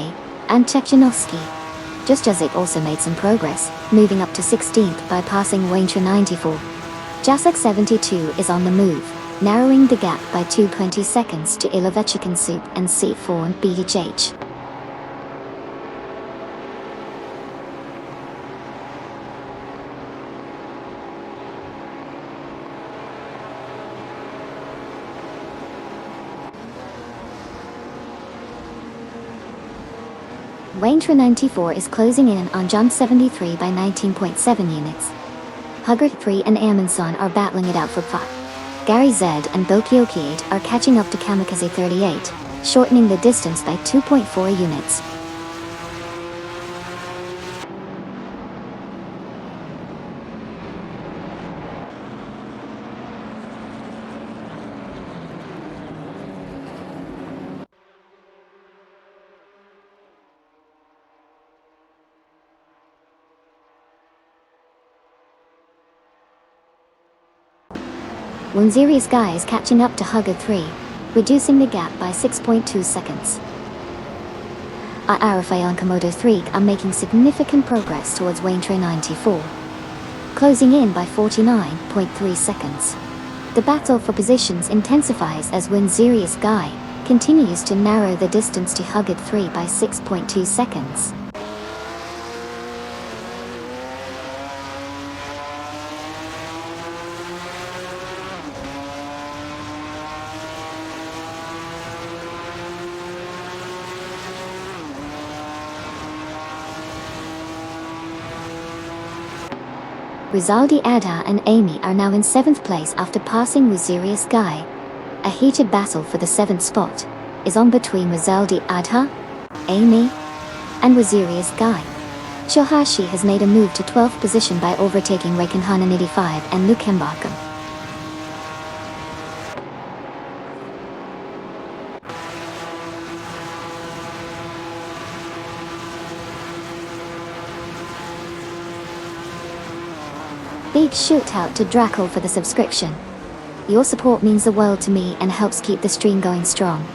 and Takshinosuke. Just Jazik also made some progress, moving up to 16th by passing Waintra 94. Jasek 72 is on the move, narrowing the gap by 2.20 seconds to Ilovechikan Soup and C4 and BHH. Waintra 94 is closing in on John 73 by 19.7 units. Hugger 3 and Amundsen are battling it out for 5. Gary Z and Bokioki 8 are catching up to Kamikaze 38, shortening the distance by 2.4 units. Unzerious Guy is catching up to Hugger 3, reducing the gap by 6.2 seconds. Arafai and Komodo 3 are making significant progress towards Waintra 94, closing in by 49.3 seconds. The battle for positions intensifies as Unzerious Guy continues to narrow the distance to Hugger 3 by 6.2 seconds. Rizaldi Adha and Amy are now in 7th place after passing Wazirius Guy. A heated battle for the 7th spot is on between Rizaldi Adha, Amy, and Wazirius Guy. Shohashi has made a move to 12th position by overtaking Reiken Hananidi 5 and Lukembakum. Big shout out to Draco for the subscription. Your support means the world to me and helps keep the stream going strong.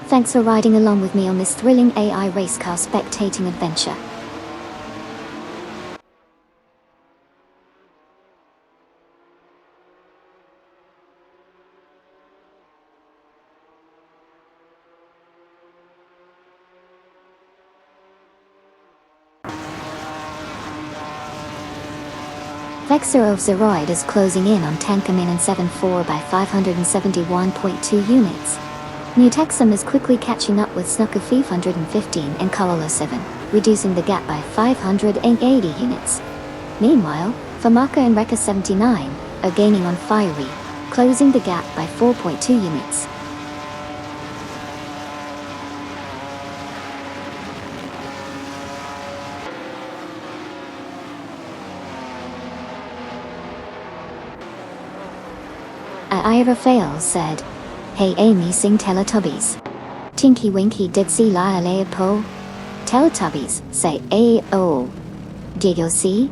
Thanks for riding along with me on this thrilling AI race car spectating adventure. Vexor of Zeroid is closing in on Tankamin and 7.4 by 571.2 units. New Texum is quickly catching up with Snooker 515 and Kalala 7, reducing the gap by 580 units. Meanwhile, Famaka and Rekka 79 are gaining on Fiery, closing the gap by 4.2 units. Ira Fail said, "Hey Amy, sing Teletubbies. Tinky Winky did see la lea po. Teletubbies, say A-O. Did you see?"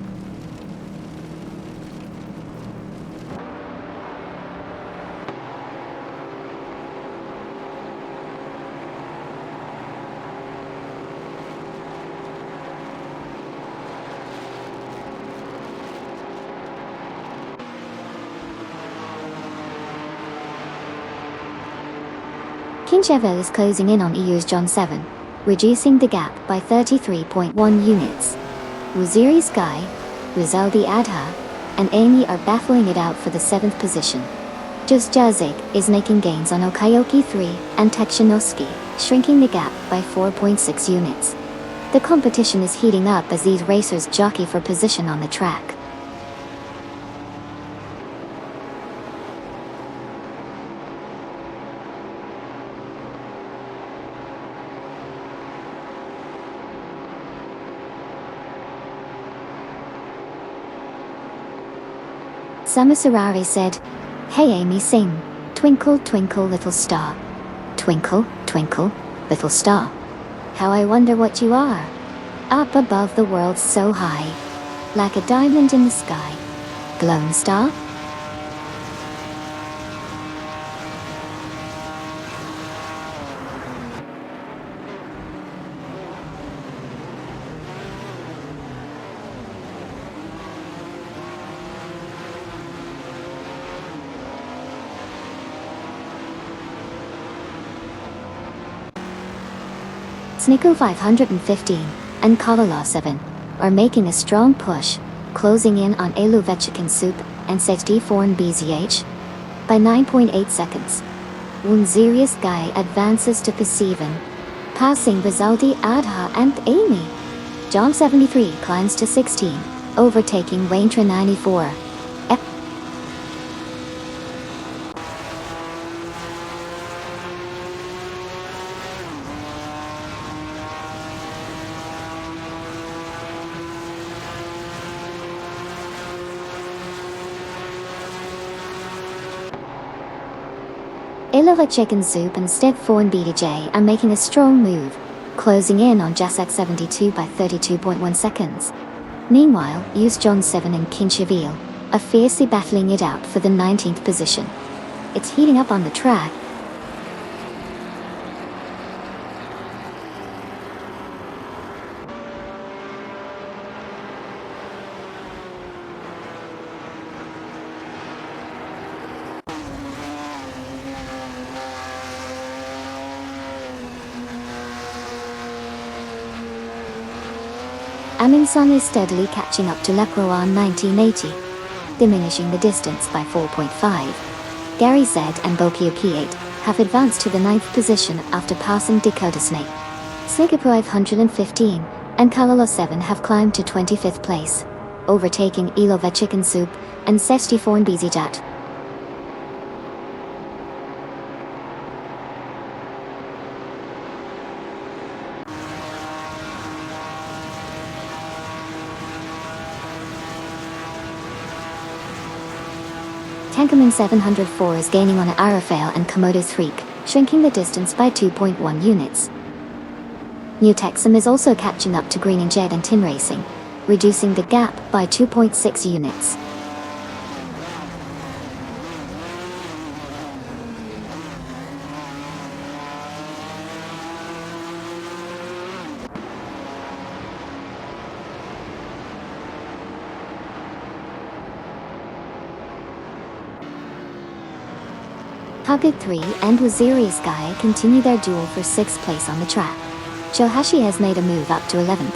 Kinchevel is closing in on EU's John 7, reducing the gap by 33.1 units. Waziri Sky, Rizaldi Adha, and Amy are battling it out for the 7th position. Just Jazik is making gains on Okayoki 3 and Tekshinoski, shrinking the gap by 4.6 units. The competition is heating up as these racers jockey for position on the track. Samusarari said, "Hey Amy, sing, Twinkle Twinkle Little Star. Twinkle, twinkle, little star. How I wonder what you are. Up above the world so high, like a diamond in the sky. Glowing star?" Snickle 515 and Kalala 7 are making a strong push, closing in on Eluvechikan Soup and 64 and BZH by 9.8 seconds. Wunzirius Guy advances to Pasivan, passing Rizaldi Adha and Amy. John 73 climbs to 16, overtaking Waintra 94. Ilova Chicken Soup and Step 4 and BDJ are making a strong move, closing in on Jasak 72 by 32.1 seconds. Meanwhile, Use John 7 and Kinchaville are fiercely battling it out for the 19th position. It's heating up on the track. Aminsong is steadily catching up to Leproan 1980, diminishing the distance by 4.5. Gary Z and Bokioki 8 have advanced to the 9th position after passing Dakota Snake. Singapore 515 and Kalala 7 have climbed to 25th place, overtaking Ilova Chicken Soup and 64 and BZJat. Tankaman 704 is gaining on Arafale and Komodo 3, shrinking the distance by 2.1 units. New Texum is also catching up to Green and Jed and Tin Racing, reducing the gap by 2.6 units. Hugget 3 and Waziri Sky continue their duel for 6th place on the track. Chohashi has made a move up to 11th,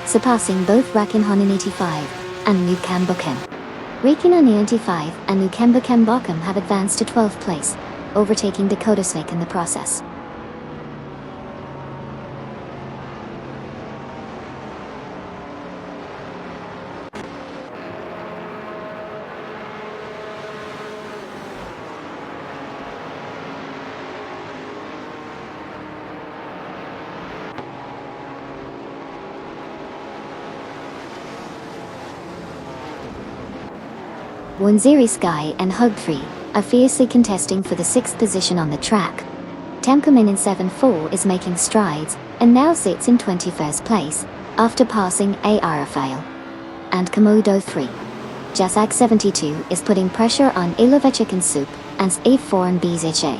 surpassing both Rakin Honin 85 and New Kambuken. Räikkönen 95 and Hülkenberg have advanced to 12th place, overtaking Dakota Svik in the process. Wanzeri Sky and Hug3 are fiercely contesting for the 6th position on the track. Tamkamin in 7.4 is making strides and now sits in 21st place after passing ARFAL and Komodo 3. Jasak 72 is putting pressure on Ilovechik and Soup and A4 and BZA,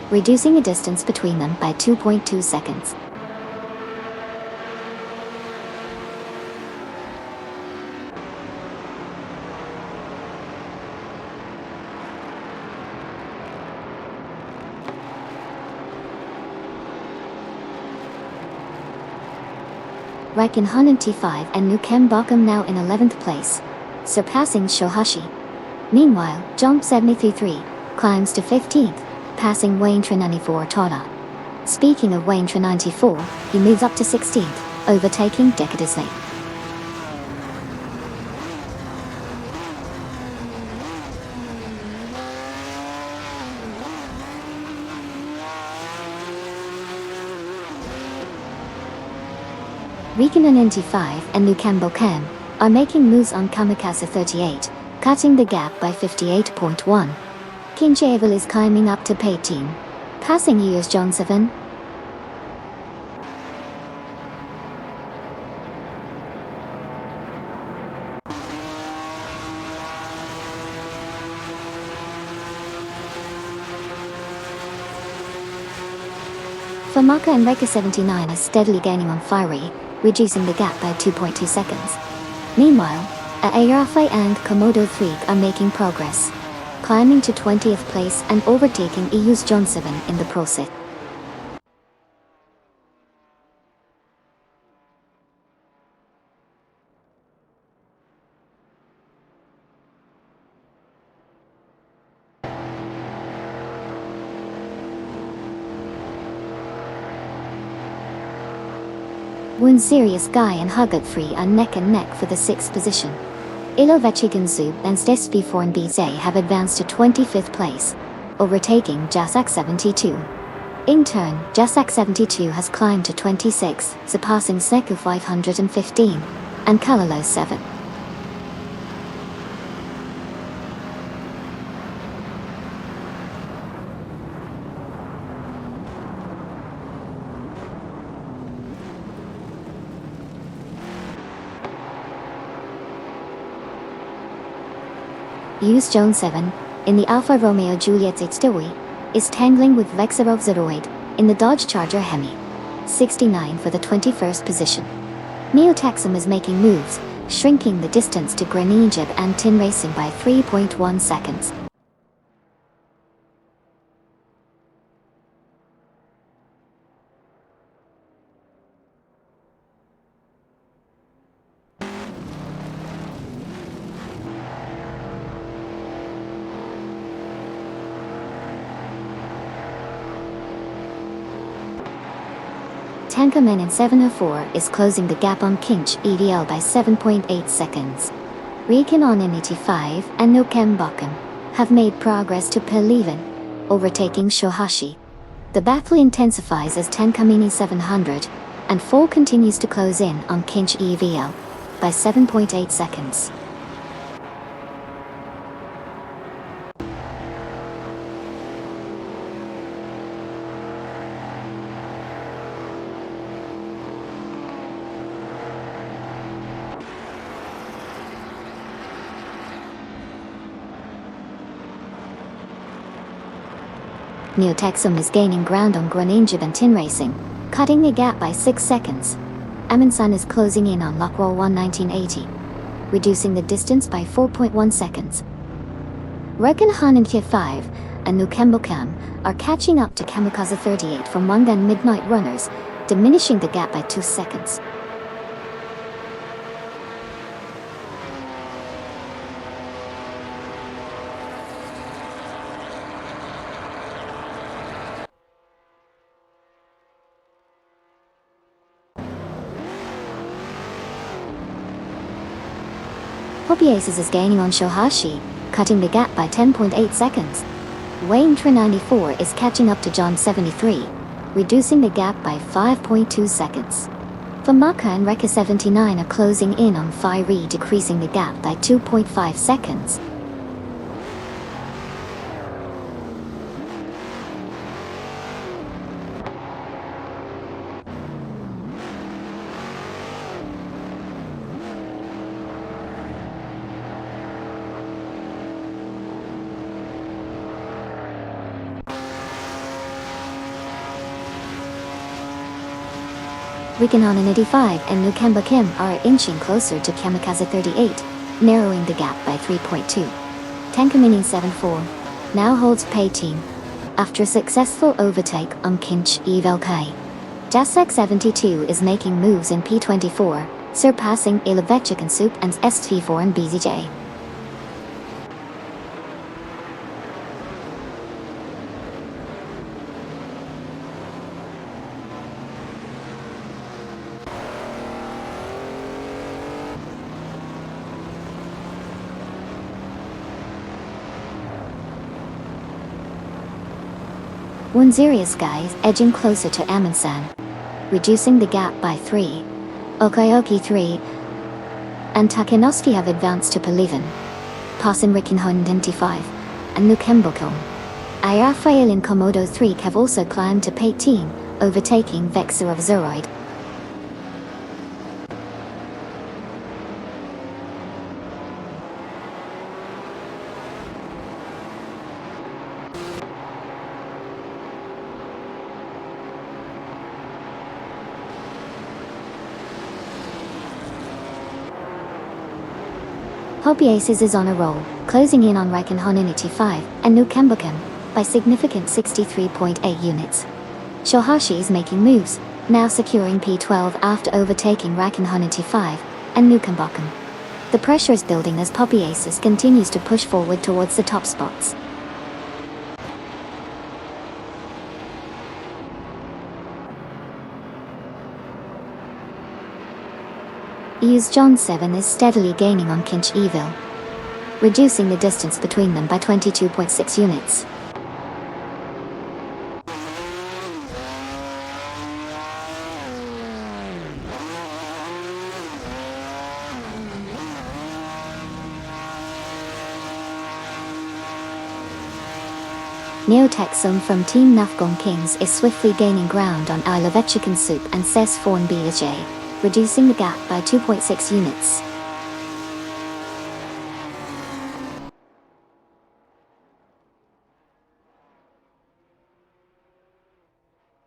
reducing the distance between them by 2.2 seconds. Räikkönen T5 and Hülkenberg now in 11th place, surpassing Shohashi. Meanwhile, Jump 73 climbs to 15th, passing Wayne 94 Tora. Speaking of Wayne 94, he moves up to 16th, overtaking Dakota Svik. Räikkönen 95 and Hülkenberg are making moves on Kamikaze 38, cutting the gap by 58.1. Kinchevel is climbing up to P18, passing US John 7. Famaka and Reka 79 are steadily gaining on Fiery, reducing the gap by 2.2 seconds. Meanwhile, Ayarfe and Komodo 3 are making progress, climbing to 20th place and overtaking EU's John 7 in the process. Wanzeri Sky and Hug3 are neck and neck for the 6th position. Ilovechik and Zub and Stesp4 and BZ have advanced to 25th place, overtaking Jasak 72. In turn, Jasak 72 has climbed to 26, surpassing Seku 515 and Kalalo 7. US Jones 7, in the Alfa Romeo Juliet Stewie, is tangling with Vexarov Zeroid, in the Dodge Charger Hemi 69 for the 21st position. Neil Taxam is making moves, shrinking the distance to Grenijeb and Tin Racing by 3.1 seconds. Tankerman in 704 is closing the gap on Kinch EDL by 7.8 seconds. Räikkönen in 85 and Hülkenberg have made progress to P11, overtaking Shohashi. The battle intensifies as Tankamini 700 and 4 continues to close in on Kinch EVL by 7.8 seconds. Neil Taxam is gaining ground on Grenijeb and Tin Racing, cutting the gap by 6 seconds. Amundsen is closing in on Lockwell 1 1980, reducing the distance by 4.1 seconds. Räikkönen and T5 and Hülkenberg are catching up to Kamikaze 38 from Wangan Midnight Runners, diminishing the gap by 2 seconds. Poppy Aces is gaining on Shohashi, cutting the gap by 10.8 seconds. Wayne Tra 94 is catching up to John 73, reducing the gap by 5.2 seconds. Famaka and Rekka 79 are closing in on Fiery, decreasing the gap by 2.5 seconds. Rikkonen 85 and Nukemba Kim are inching closer to Kamikaze 38, narrowing the gap by 3.2. Tenkamini 74 now holds P-team after a successful overtake on Kinch Evelk. Jasek 72 is making moves in P24, surpassing Ilovechik Soup and ST4 and BZJ. Wunzirius guys edging closer to Amundsen, reducing the gap by 3. Okayoki 3 and Takenoski have advanced to Pelivan, passing Rikkonen 95 and Nukembokom. Rafael and Komodo 3 have also climbed to P-team, overtaking Vexer of Zeroid. Poppy Aces is on a roll, closing in on Rikkonen 85 and Nukembokom by significant 63.8 units. Shohashi is making moves, now securing P12 after overtaking Rikkonen 85 and Nukembokom. The pressure is building as Poppy Aces continues to push forward towards the top spots. EU's John 7 is steadily gaining on Kinch Evil, reducing the distance between them by 22.6 units. Neotexon from Team Nafgong Kings is swiftly gaining ground on Ilovechik Soup and Ses4 BJ, reducing the gap by 2.6 units.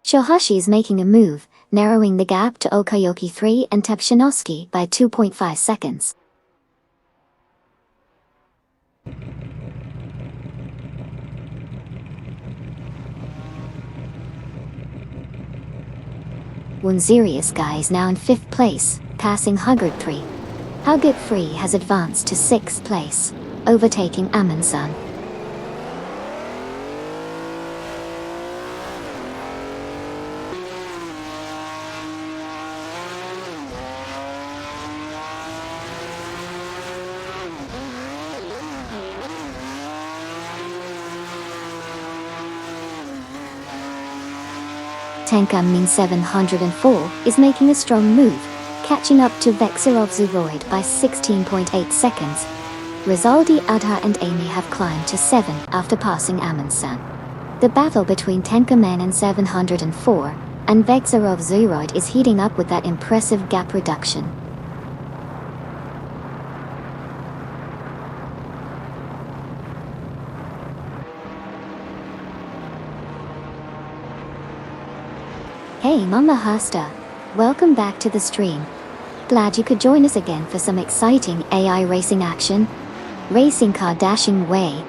Shohashi is making a move, narrowing the gap to Okayoki 3 and Tepshinovsky by 2.5 seconds. Wunzirius guy is now in 5th place, passing Hugard 3. Hugard 3 has advanced to 6th place, overtaking Amundsen. Tenkamin 704 is making a strong move, catching up to Vexerov Zuroid by 16.8 seconds. Rizaldi, Adha and Amy have climbed to 7 after passing Amundsen. The battle between Tenkamen and 704 and Vexerov Zuroid is heating up with that impressive gap reduction. Hey Mama Hasta, welcome back to the stream. Glad you could join us again for some exciting AI racing action. Racing car dashing way.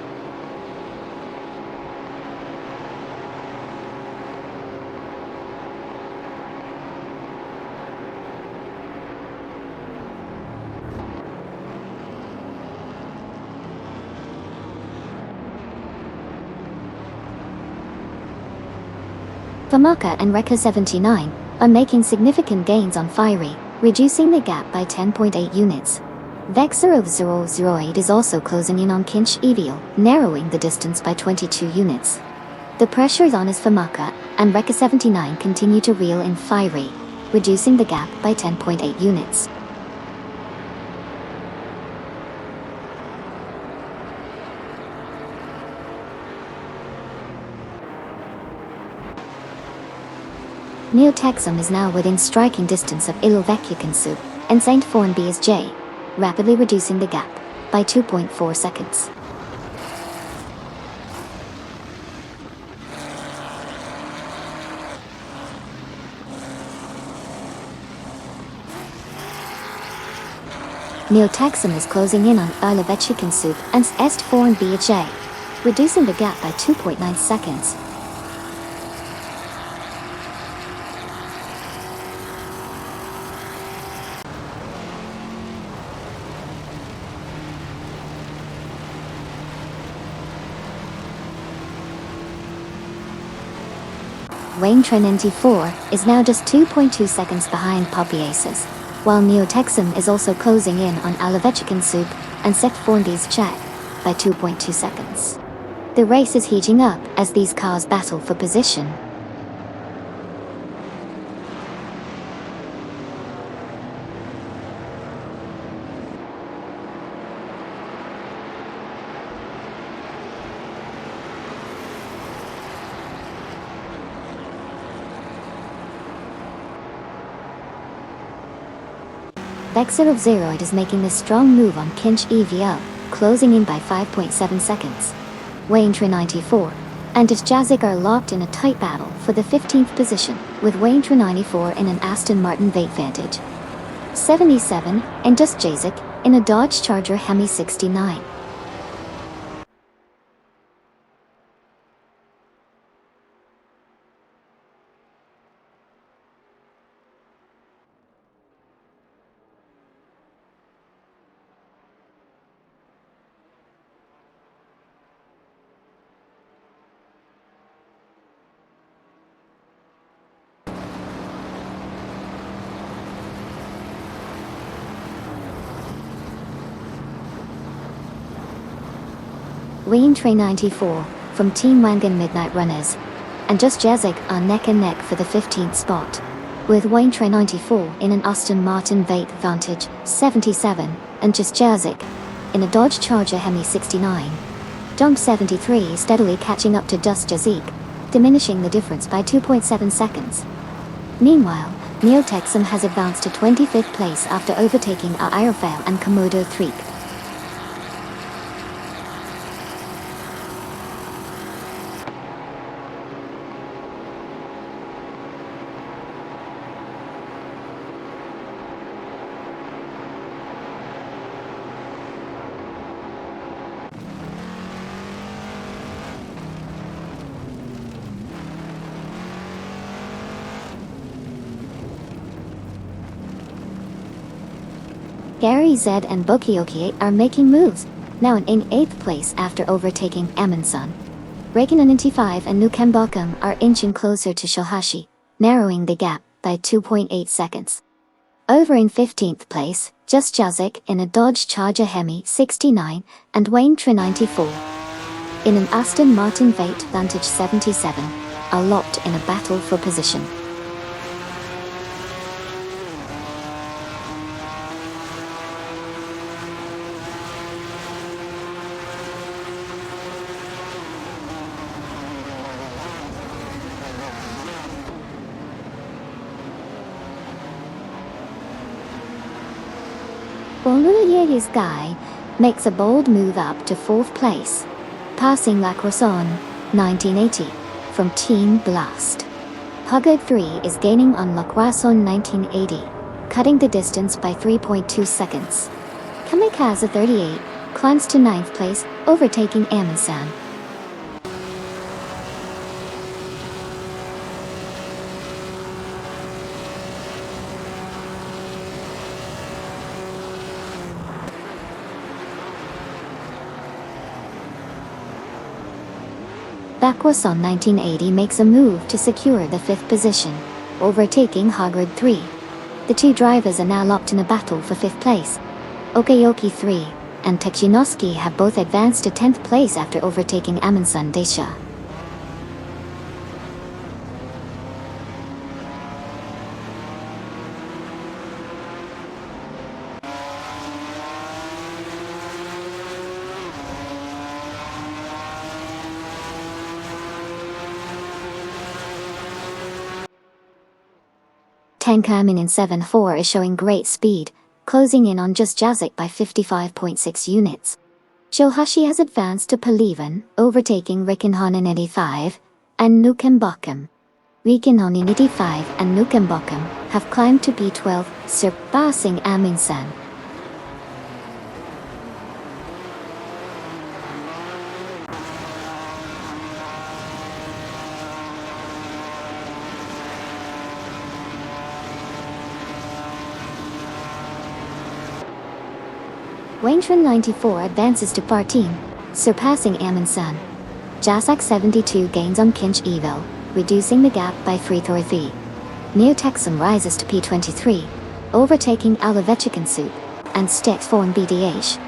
Famaka and Rekka 79 are making significant gains on Fiery, reducing the gap by 10.8 units. Vexor of 008 is also closing in on Kinch Evial, narrowing the distance by 22 units. The pressure is on as Famaka and Rekka 79 continue to reel in fiery, reducing the gap by 10.8 units. Neo Texum is now within striking distance of Ilvekyakansu and Saint Foreign BSJ, rapidly reducing the gap by 2.4 seconds. Neo Texum is closing in on Ilvekyakansu and Est Foreign BSJ, reducing the gap by 2.9 seconds. Wayne Tren NT4 is now just 2.2 seconds behind Poppy Aces, while Neo Texum is also closing in on Ilvekyakansu and Sect Fourndi's Chat by 2.2 seconds. The race is heating up as these cars battle for position. Vexor of 0 is making a strong move on Kinch EVL, closing in by 5.7 seconds. Wayne Tren 94 and Jazik are locked in a tight battle for the 15th position, with Wayne Tren 94 in an Aston Martin Vantage 77 and Jazik in a Dodge Charger Hemi 69. Wayne Tren 94 from Team Wangan Midnight Runners and Jazik are neck and neck for the 15th spot, with Wayne Tren 94 in an Aston Martin Vantage 77 and Jazik in a Dodge Charger Hemi 69. Dom 73 steadily catching up to Jazik, diminishing the difference by 2.7 seconds. Meanwhile, Neo Texum has advanced to 25th place after overtaking Aerofale and Komodo 3. Gary Z and Bokioki are making moves, now in 8th place after overtaking Amundsen. Reikkonen 95 and Nukembakam are inching closer to Shohashi, narrowing the gap by 2.8 seconds. Over in 15th place, Jazik in a Dodge Charger Hemi 69 and Wayne Tren 94 in an Aston Martin Vantage 77 are locked in a battle for position. Boluyeri's Guy makes a bold move up to 4th place, passing Lacroixon 1980 from Team Blast. Huggard 3 is gaining on Lacroixon 1980, cutting the distance by 3.2 seconds. Kamikaze 38 climbs to 9th place, overtaking Amundsen. Lacroixon 1980 makes a move to secure the 5th position, overtaking Huggard 3. The two drivers are now locked in a battle for 5th place. Okayoki 3 and Tekshinosuke have both advanced to 10th place after overtaking Amundsen Daisha. Tenkamin in 7-4 is showing great speed, closing in on just Jazik by 55.6 units. Shohashi has advanced to P11, overtaking Rikkenhon in 85, and Nukembokem. Rikkenhon in 85 and Nukembokem have climbed to P12, surpassing Amundsen. Wainchun 94 advances to Partin, surpassing Amundsen. Jasak 72 gains on Kinch Evil, reducing the gap by 333. Neotexum rises to P23, overtaking Alavechikansup and Stekforn BDH.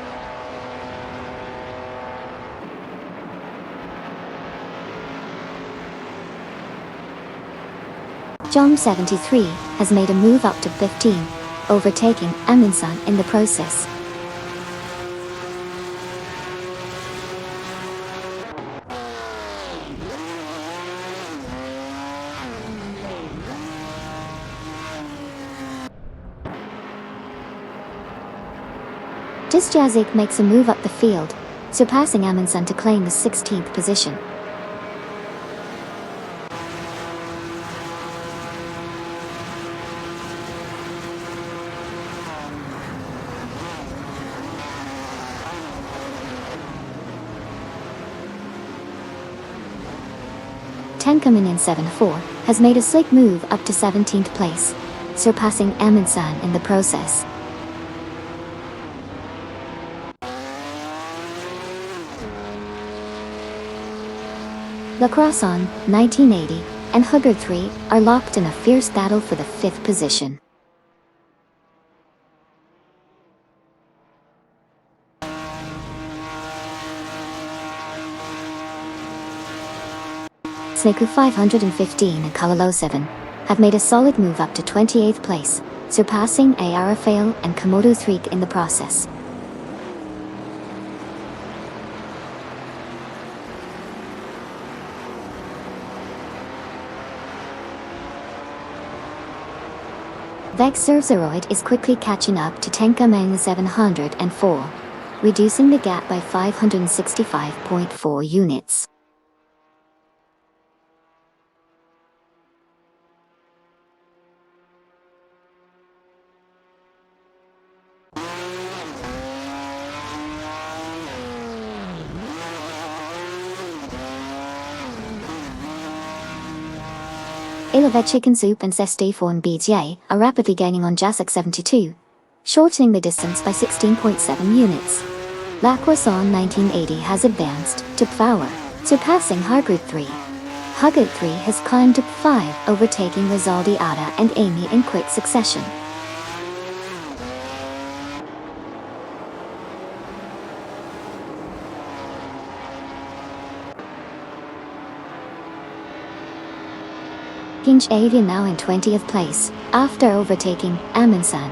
Jom 73 has made a move up to 15, overtaking Amundsen in the process. Jazik makes a move up the field, surpassing Amundsen to claim the 16th position. Tenkamin in 7-4 has made a slick move up to 17th place, surpassing Amundsen in the process. Lacrosson, 1980, and Hugger 3 are locked in a fierce battle for the 5th position. Sneku 515 and Kalalo 7 have made a solid move up to 28th place, surpassing Arafael and Komodo 3 in the process. Vexerzeroid is quickly catching up to Tenkamin 704, reducing the gap by 565.4 units. Ilavechikansup and Sesteforn BJ are rapidly gaining on Jasak 72, shortening the distance by 16.7 units. Lacroisson 1980 has advanced to Pfauer, surpassing Hargrud 3. Hugger 3 has climbed to 5, overtaking Rizaldi Ada and Amy in quick succession. Kinch Avian now in 20th place, after overtaking Amundsen.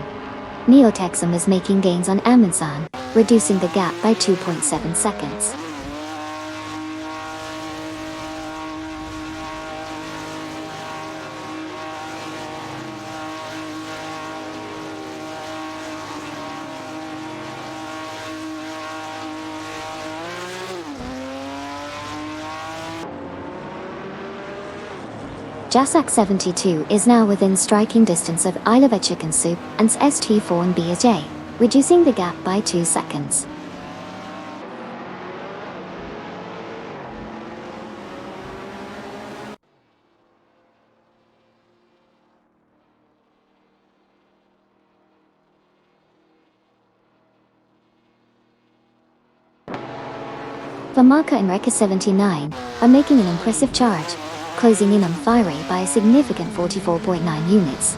Neotexum is making gains on Amundsen, reducing the gap by 2.7 seconds. Jasak 72 is now within striking distance of Ilavechikansup and St4 and BJ, reducing the gap by 2 seconds. Famaka and Rekka 79 are making an impressive charge, closing in on Fiery by a significant 44.9 units.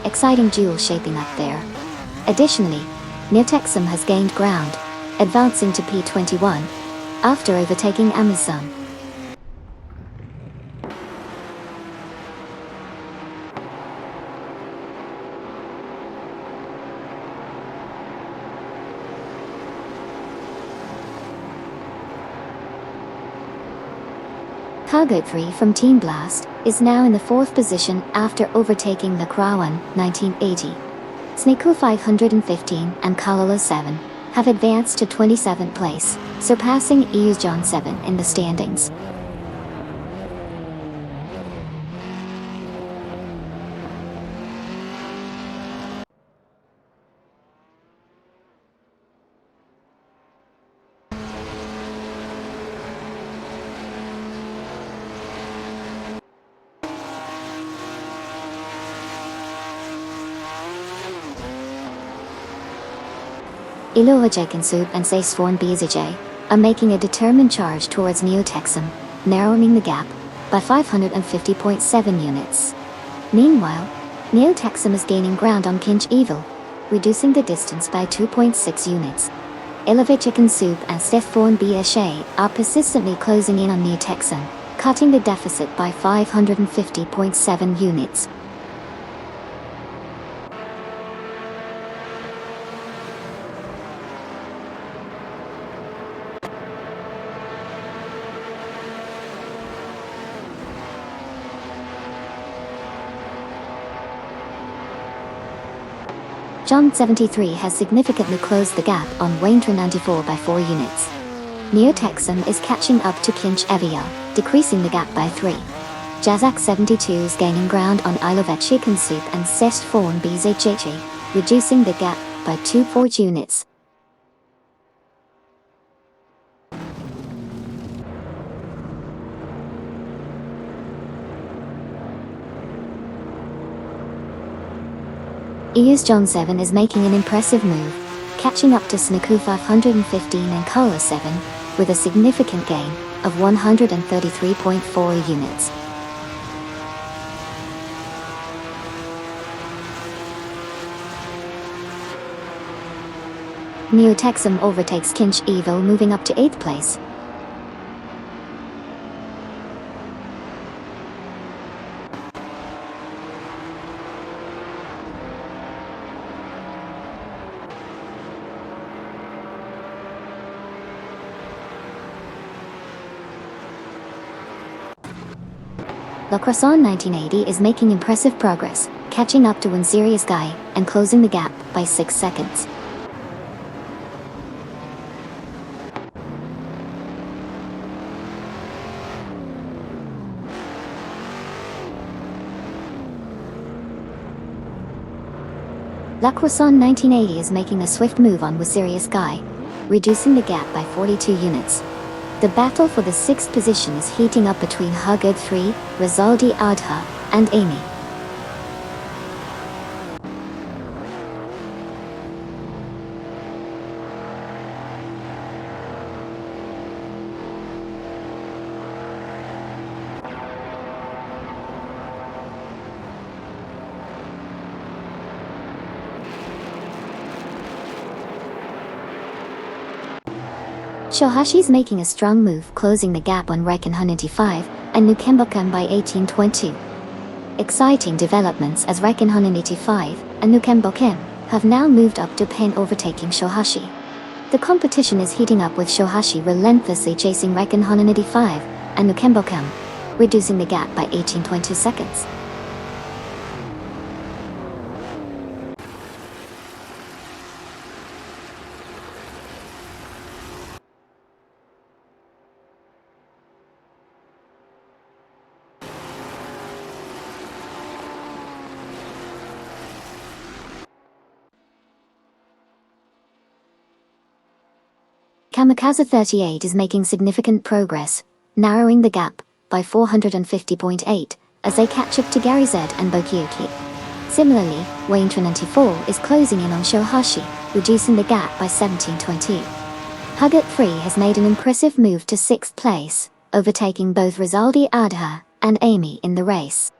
Exciting duel shaping up there. Additionally, Neotexum has gained ground, advancing to P21, after overtaking Amazon. Cargo 3 from Team Blast is now in the 4th position after overtaking the Krawan 1980. Sneku 515 and Kalala 7 have advanced to 27th place, surpassing EU's John 7 in the standings. Ilohajekinsub and Saisforn BZJ are making a determined charge towards Neotexum, narrowing the gap by 550.7 units. Meanwhile, Neotexum is gaining ground on Kinch Evil, reducing the distance by 2.6 units. Ilohajekinsub and Saisforn BZJ are persistently closing in on Neotexum, cutting the deficit by 550.7 units. John 73 has significantly closed the gap on Waintra 94 by 4 units. Neotexum is catching up to Kinch Evia, decreasing the gap by 3. Jazak 72 is gaining ground on Ilohajekinsub and Saisforn BZJ, reducing the gap by 2.4 units. EU's John 7 is making an impressive move, catching up to Sneku 515 and Kala 7, with a significant gain of 133.4 units. Neotexum overtakes Kinch Evil, moving up to 8th place. La Croissant 1980 is making impressive progress, catching up to Winserious Guy and closing the gap by 6 seconds. La Croissant 1980 is making a swift move on Winserious Guy, reducing the gap by 42 units. The battle for the 6th position is heating up between Hugud 3, Rizaldi Adha, and Amy. Shohashi's making a strong move, closing the gap on Reckon 185 and Nukembokan by 1820. Exciting developments as Reckon 185 and Nukembokan have now moved up to Pen, overtaking Shohashi. The competition is heating up, with Shohashi relentlessly chasing Reckon 185 and Nukembokan, reducing the gap by 18.2 seconds. Kamikaze 38 is making significant progress, narrowing the gap by 450.8 as they catch up to Gary Z and Bokyuki. Similarly, Waintra 94 is closing in on Shohashi, reducing the gap by 17.20. Hugot 3 has made an impressive move to 6th place, overtaking both Rizaldi Adha and Amy in the race.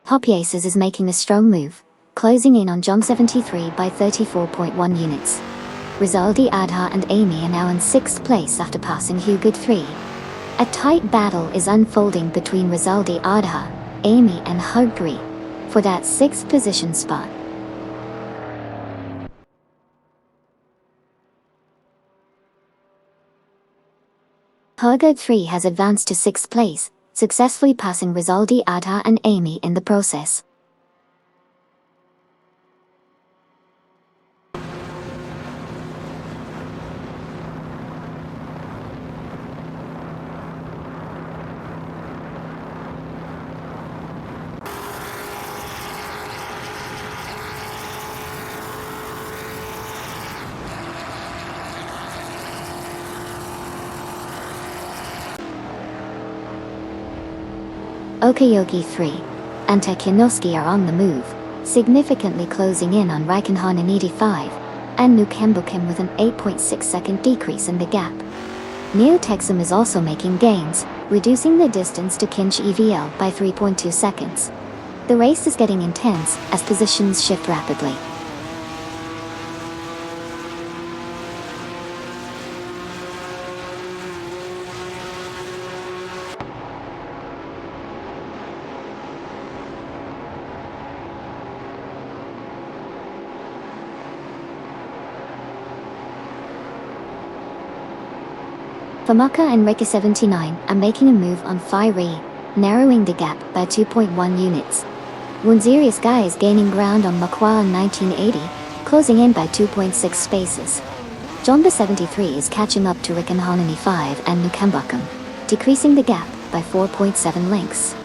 Hopiaces is making a strong move, closing in on John 73 by 34.1 units. Rizaldi Adha and Amy are now in 6th place after passing Hugud 3. A tight battle is unfolding between Rizaldi Adha, Amy and Hugri for that 6th position spot. Hugud 3 has advanced to 6th place, successfully passing Rizaldi Adha and Amy in the process. Okayoki 3 and Tekinoski are on the move, significantly closing in on Raikkonen 85, and Nukembukim with an 8.6 second decrease in the gap. Neo Texum is also making gains, reducing the distance to Kinch EVL by 3.2 seconds. The race is getting intense as positions shift rapidly. Famaka and Reka 79 are making a move on Fire, narrowing the gap by 2.1 units. Wunzirius Guy is gaining ground on Makwa in 1980, closing in by 2.6 spaces. Jonda 73 is catching up to Raikkonen 5 and Nukembukum, decreasing the gap by 4.7 lengths.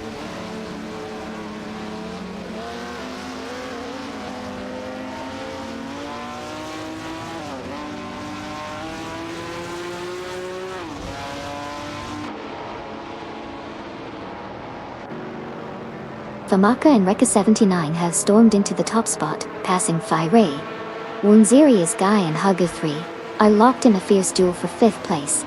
Famaka and Reka 79 have stormed into the top spot, passing Fire. Wunzirius Guy and Hugger 3 are locked in a fierce duel for 5th place.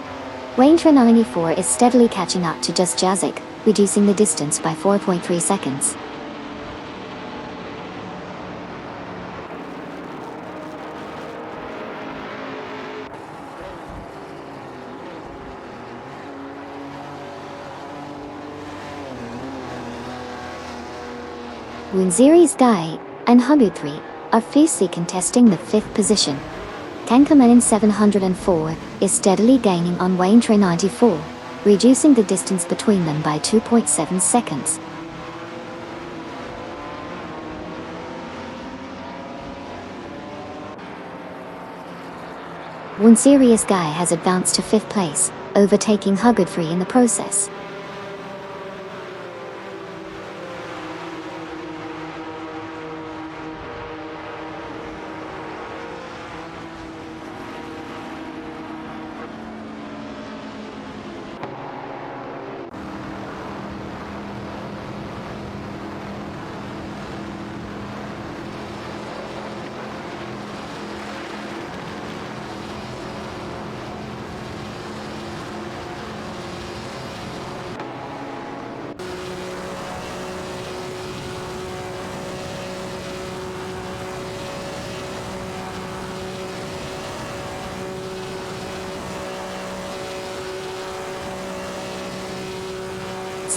Wayne 94 is steadily catching up to Just Jazik, reducing the distance by 4.3 seconds. Wunziri's Guy and Hugger 3 are fiercely contesting the 5th position. Kankaman 704 is steadily gaining on Wayne 94, reducing the distance between them by 2.7 seconds. Wunzirius Guy has advanced to 5th place, overtaking Hugger 3 in the process.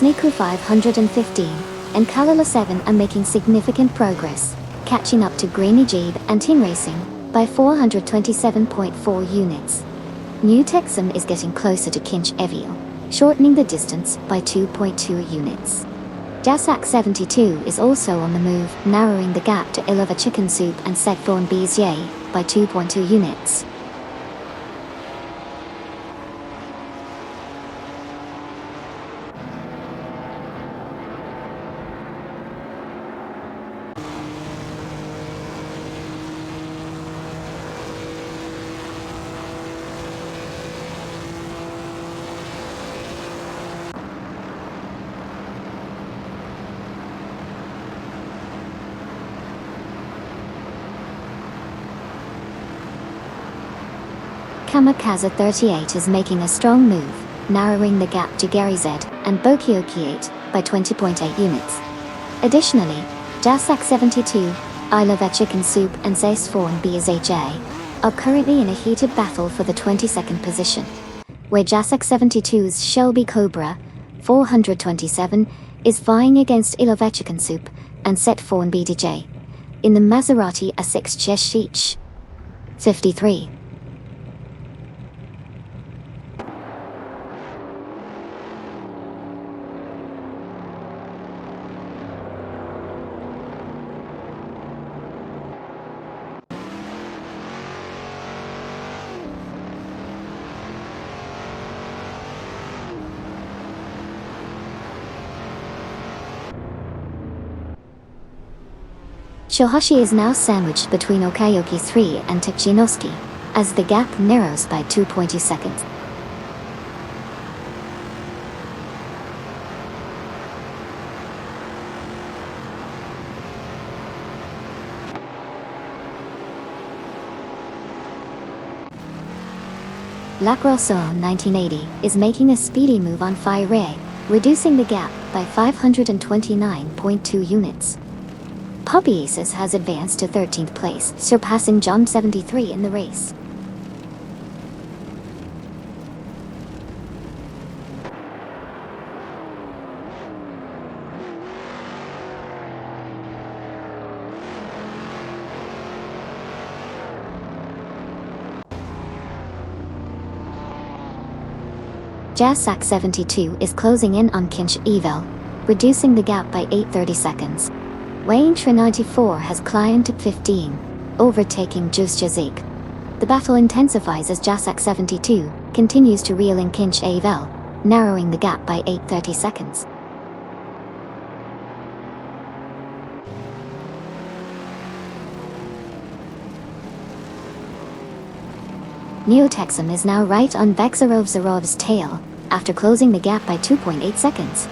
Sneaku 515 and Kalala 7 are making significant progress, catching up to Greeny Jeeb and Tin Racing by 427.4 units. New Texum is getting closer to Kinch Eviel, shortening the distance by 2.2 units. Jasak 72 is also on the move, narrowing the gap to Ilova Chicken Soup and Segthorn Bezier by 2.2 units. Kamikaze 38 is making a strong move, narrowing the gap to Gary Z and Bokioki 8 by 20.8 units. Additionally, Jasak 72, I Love a Chicken Soup and Says Fawn BSHA are currently in a heated battle for the 22nd position, where Jasak 72's Shelby Cobra 427 is vying against I Love a Chicken Soup and Set Fawn BDJ in the Maserati A6 Cheshich 53. Shohashi is now sandwiched between Okayoki 3 and Tchaikovsky, as the gap narrows by 2.2 seconds. Lacrosse 1980 is making a speedy move on Fire, reducing the gap by 529.2 units. Puppy Aces has advanced to 13th place, surpassing John 73 in the race. Jasak 72 is closing in on Kinch Evel, reducing the gap by 830 seconds. Wayne 94 has climbed to 15, overtaking Juice Jazik. The battle intensifies as Jasak 72 continues to reel in Kinch Evel, narrowing the gap by 830 seconds. Neotexum is now right on Vexarovzarov's tail, after closing the gap by 2.8 seconds.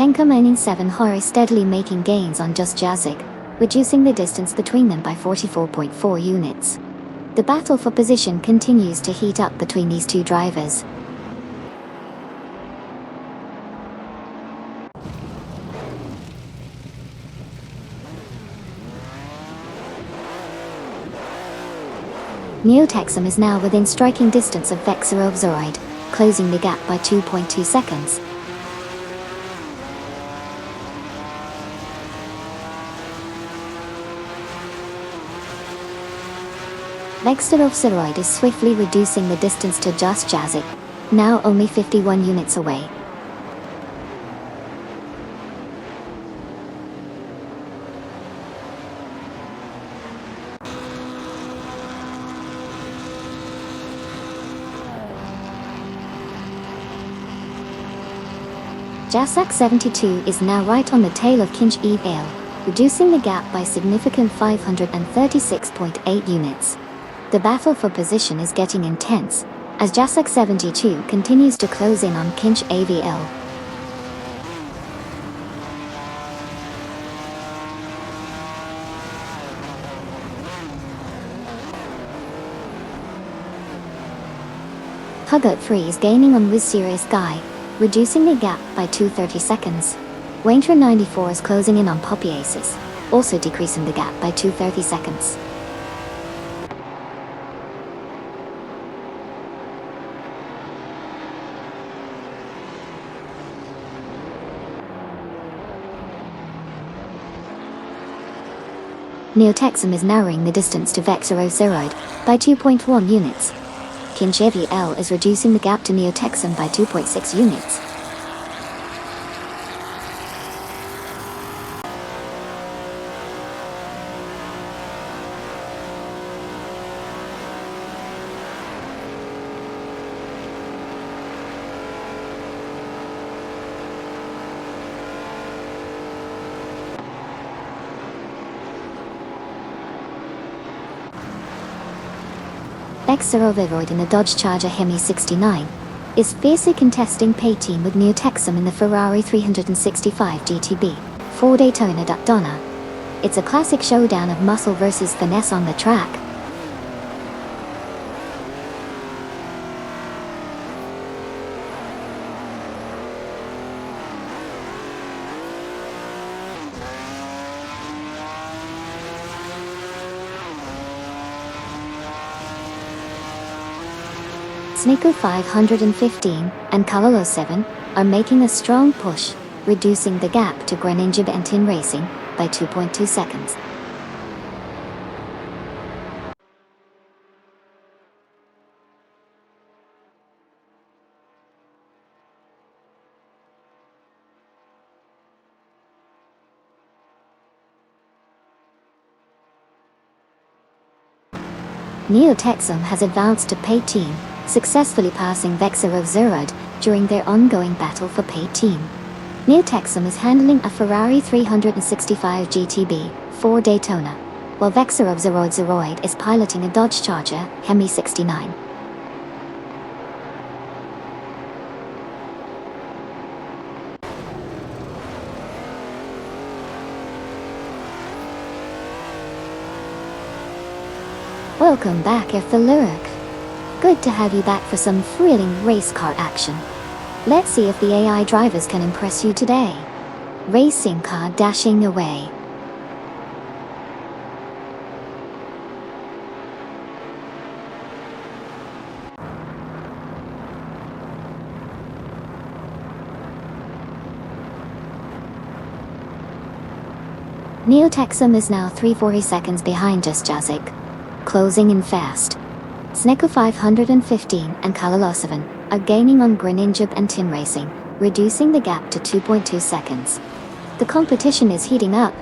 Tenka Mining 7 Hori steadily making gains on Just Jazik, reducing the distance between them by 44.4 units. The battle for position continues to heat up between these two drivers. Neotexum is now within striking distance of Vexarovzaroid, closing the gap by 2.2 seconds. Vexarovzaroid is swiftly reducing the distance to Just Jazik, now only 51 units away. Jasak 72 is now right on the tail of Kinch Evel, reducing the gap by significant 536.8 units. The battle for position is getting intense, as Jasak 72 continues to close in on Kinch AVL. Hugot 3 is gaining on Wiz Serious Guy, reducing the gap by 230 seconds. Waintra 94 is closing in on Poppy Aces, also decreasing the gap by 230 seconds. Neotexum is narrowing the distance to Vexarovzaroid by 2.1 units. Kinch AVL is reducing the gap to Neotexum by 2.6 units. Vexarovzaroid in the Dodge Charger Hemi 69 is fiercely contesting pay team with Neotexum in the Ferrari 365 GTB for Daytona. It's a classic showdown of muscle versus finesse on the track. Assetto 515 and Carlo 7 are making a strong push, reducing the gap to Greninja and Tin Racing by 2.2 seconds. Neo-Texum has advanced to P-Team, successfully passing Vexero Zerud during their ongoing battle for P-Team. Neo-Texum is handling a Ferrari 365 GTB for Daytona, while Vexero Zeroid is piloting a Dodge Charger Hemi 69. Welcome back, Lyric. Good to have you back for some thrilling race car action. Let's see if the AI drivers can impress you today. Racing car dashing away. Neo-Texum is now 340 seconds behind Just Jazik, closing in fast. Assetto 515 and Carlo 7 are gaining on Greninja and Tin Racing, reducing the gap to 2.2 seconds. The competition is heating up.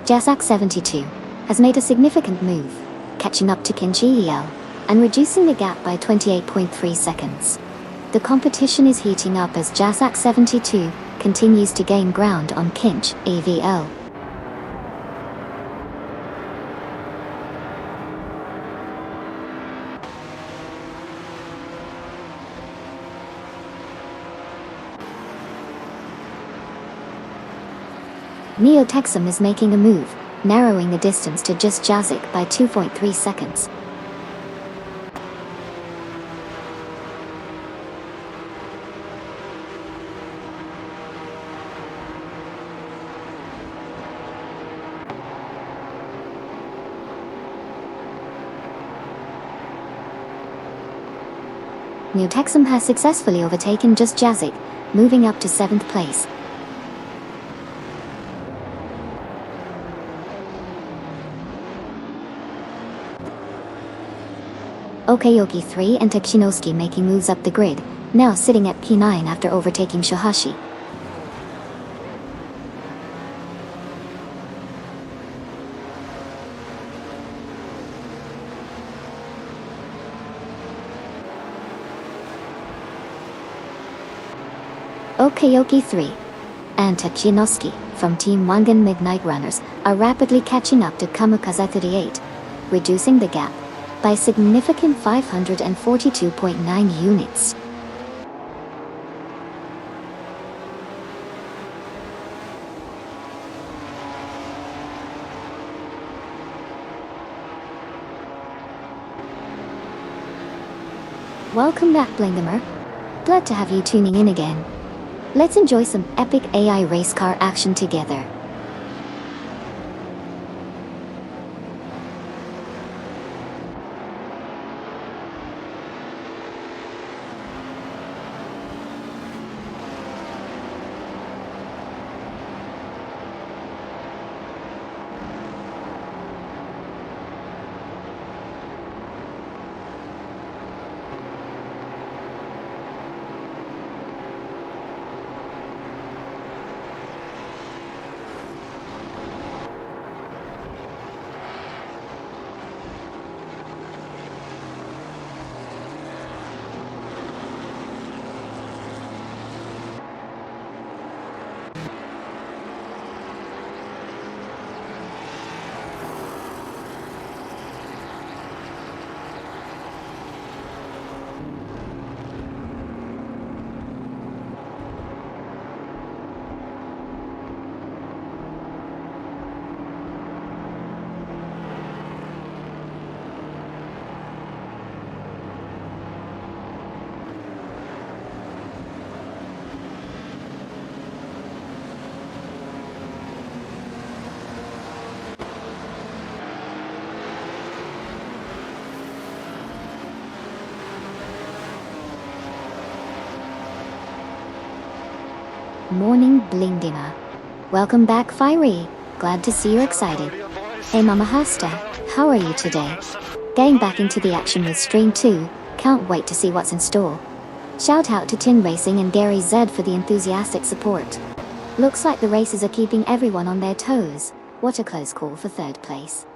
Jasak 72 has made a significant move, catching up to Kinchi EL and reducing the gap by 28.3 seconds. The competition is heating up as Jasak 72 continues to gain ground on Kinch AVL. Neo-Texum is making a move, narrowing the distance to Just Jazik by 2.3 seconds. Neo-Texum has successfully overtaken Just Jazik, moving up to 7th place. Okayoki 3 and Takshinosuke making moves up the grid, now sitting at P9 after overtaking Shohashi. Okayoki 3 and Takshinosuke from Team Wangan Midnight Runners are rapidly catching up to Kamikaze 38, reducing the gap by a significant 542.9 units. Welcome back, Blingamer. Glad to have you tuning in again. Let's enjoy some epic AI race car action together. Morning bling dinner. Welcome back, Fiery. Glad to see you're excited. Hey Mama Hasta, how are you today? Getting back into the action with Stream 2, can't wait to see what's in store. Shout out to Tin Racing and Gary Z for the enthusiastic support. Looks like the races are keeping everyone on their toes. What a close call for third place.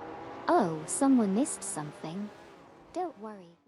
Oh, someone missed something. Don't worry.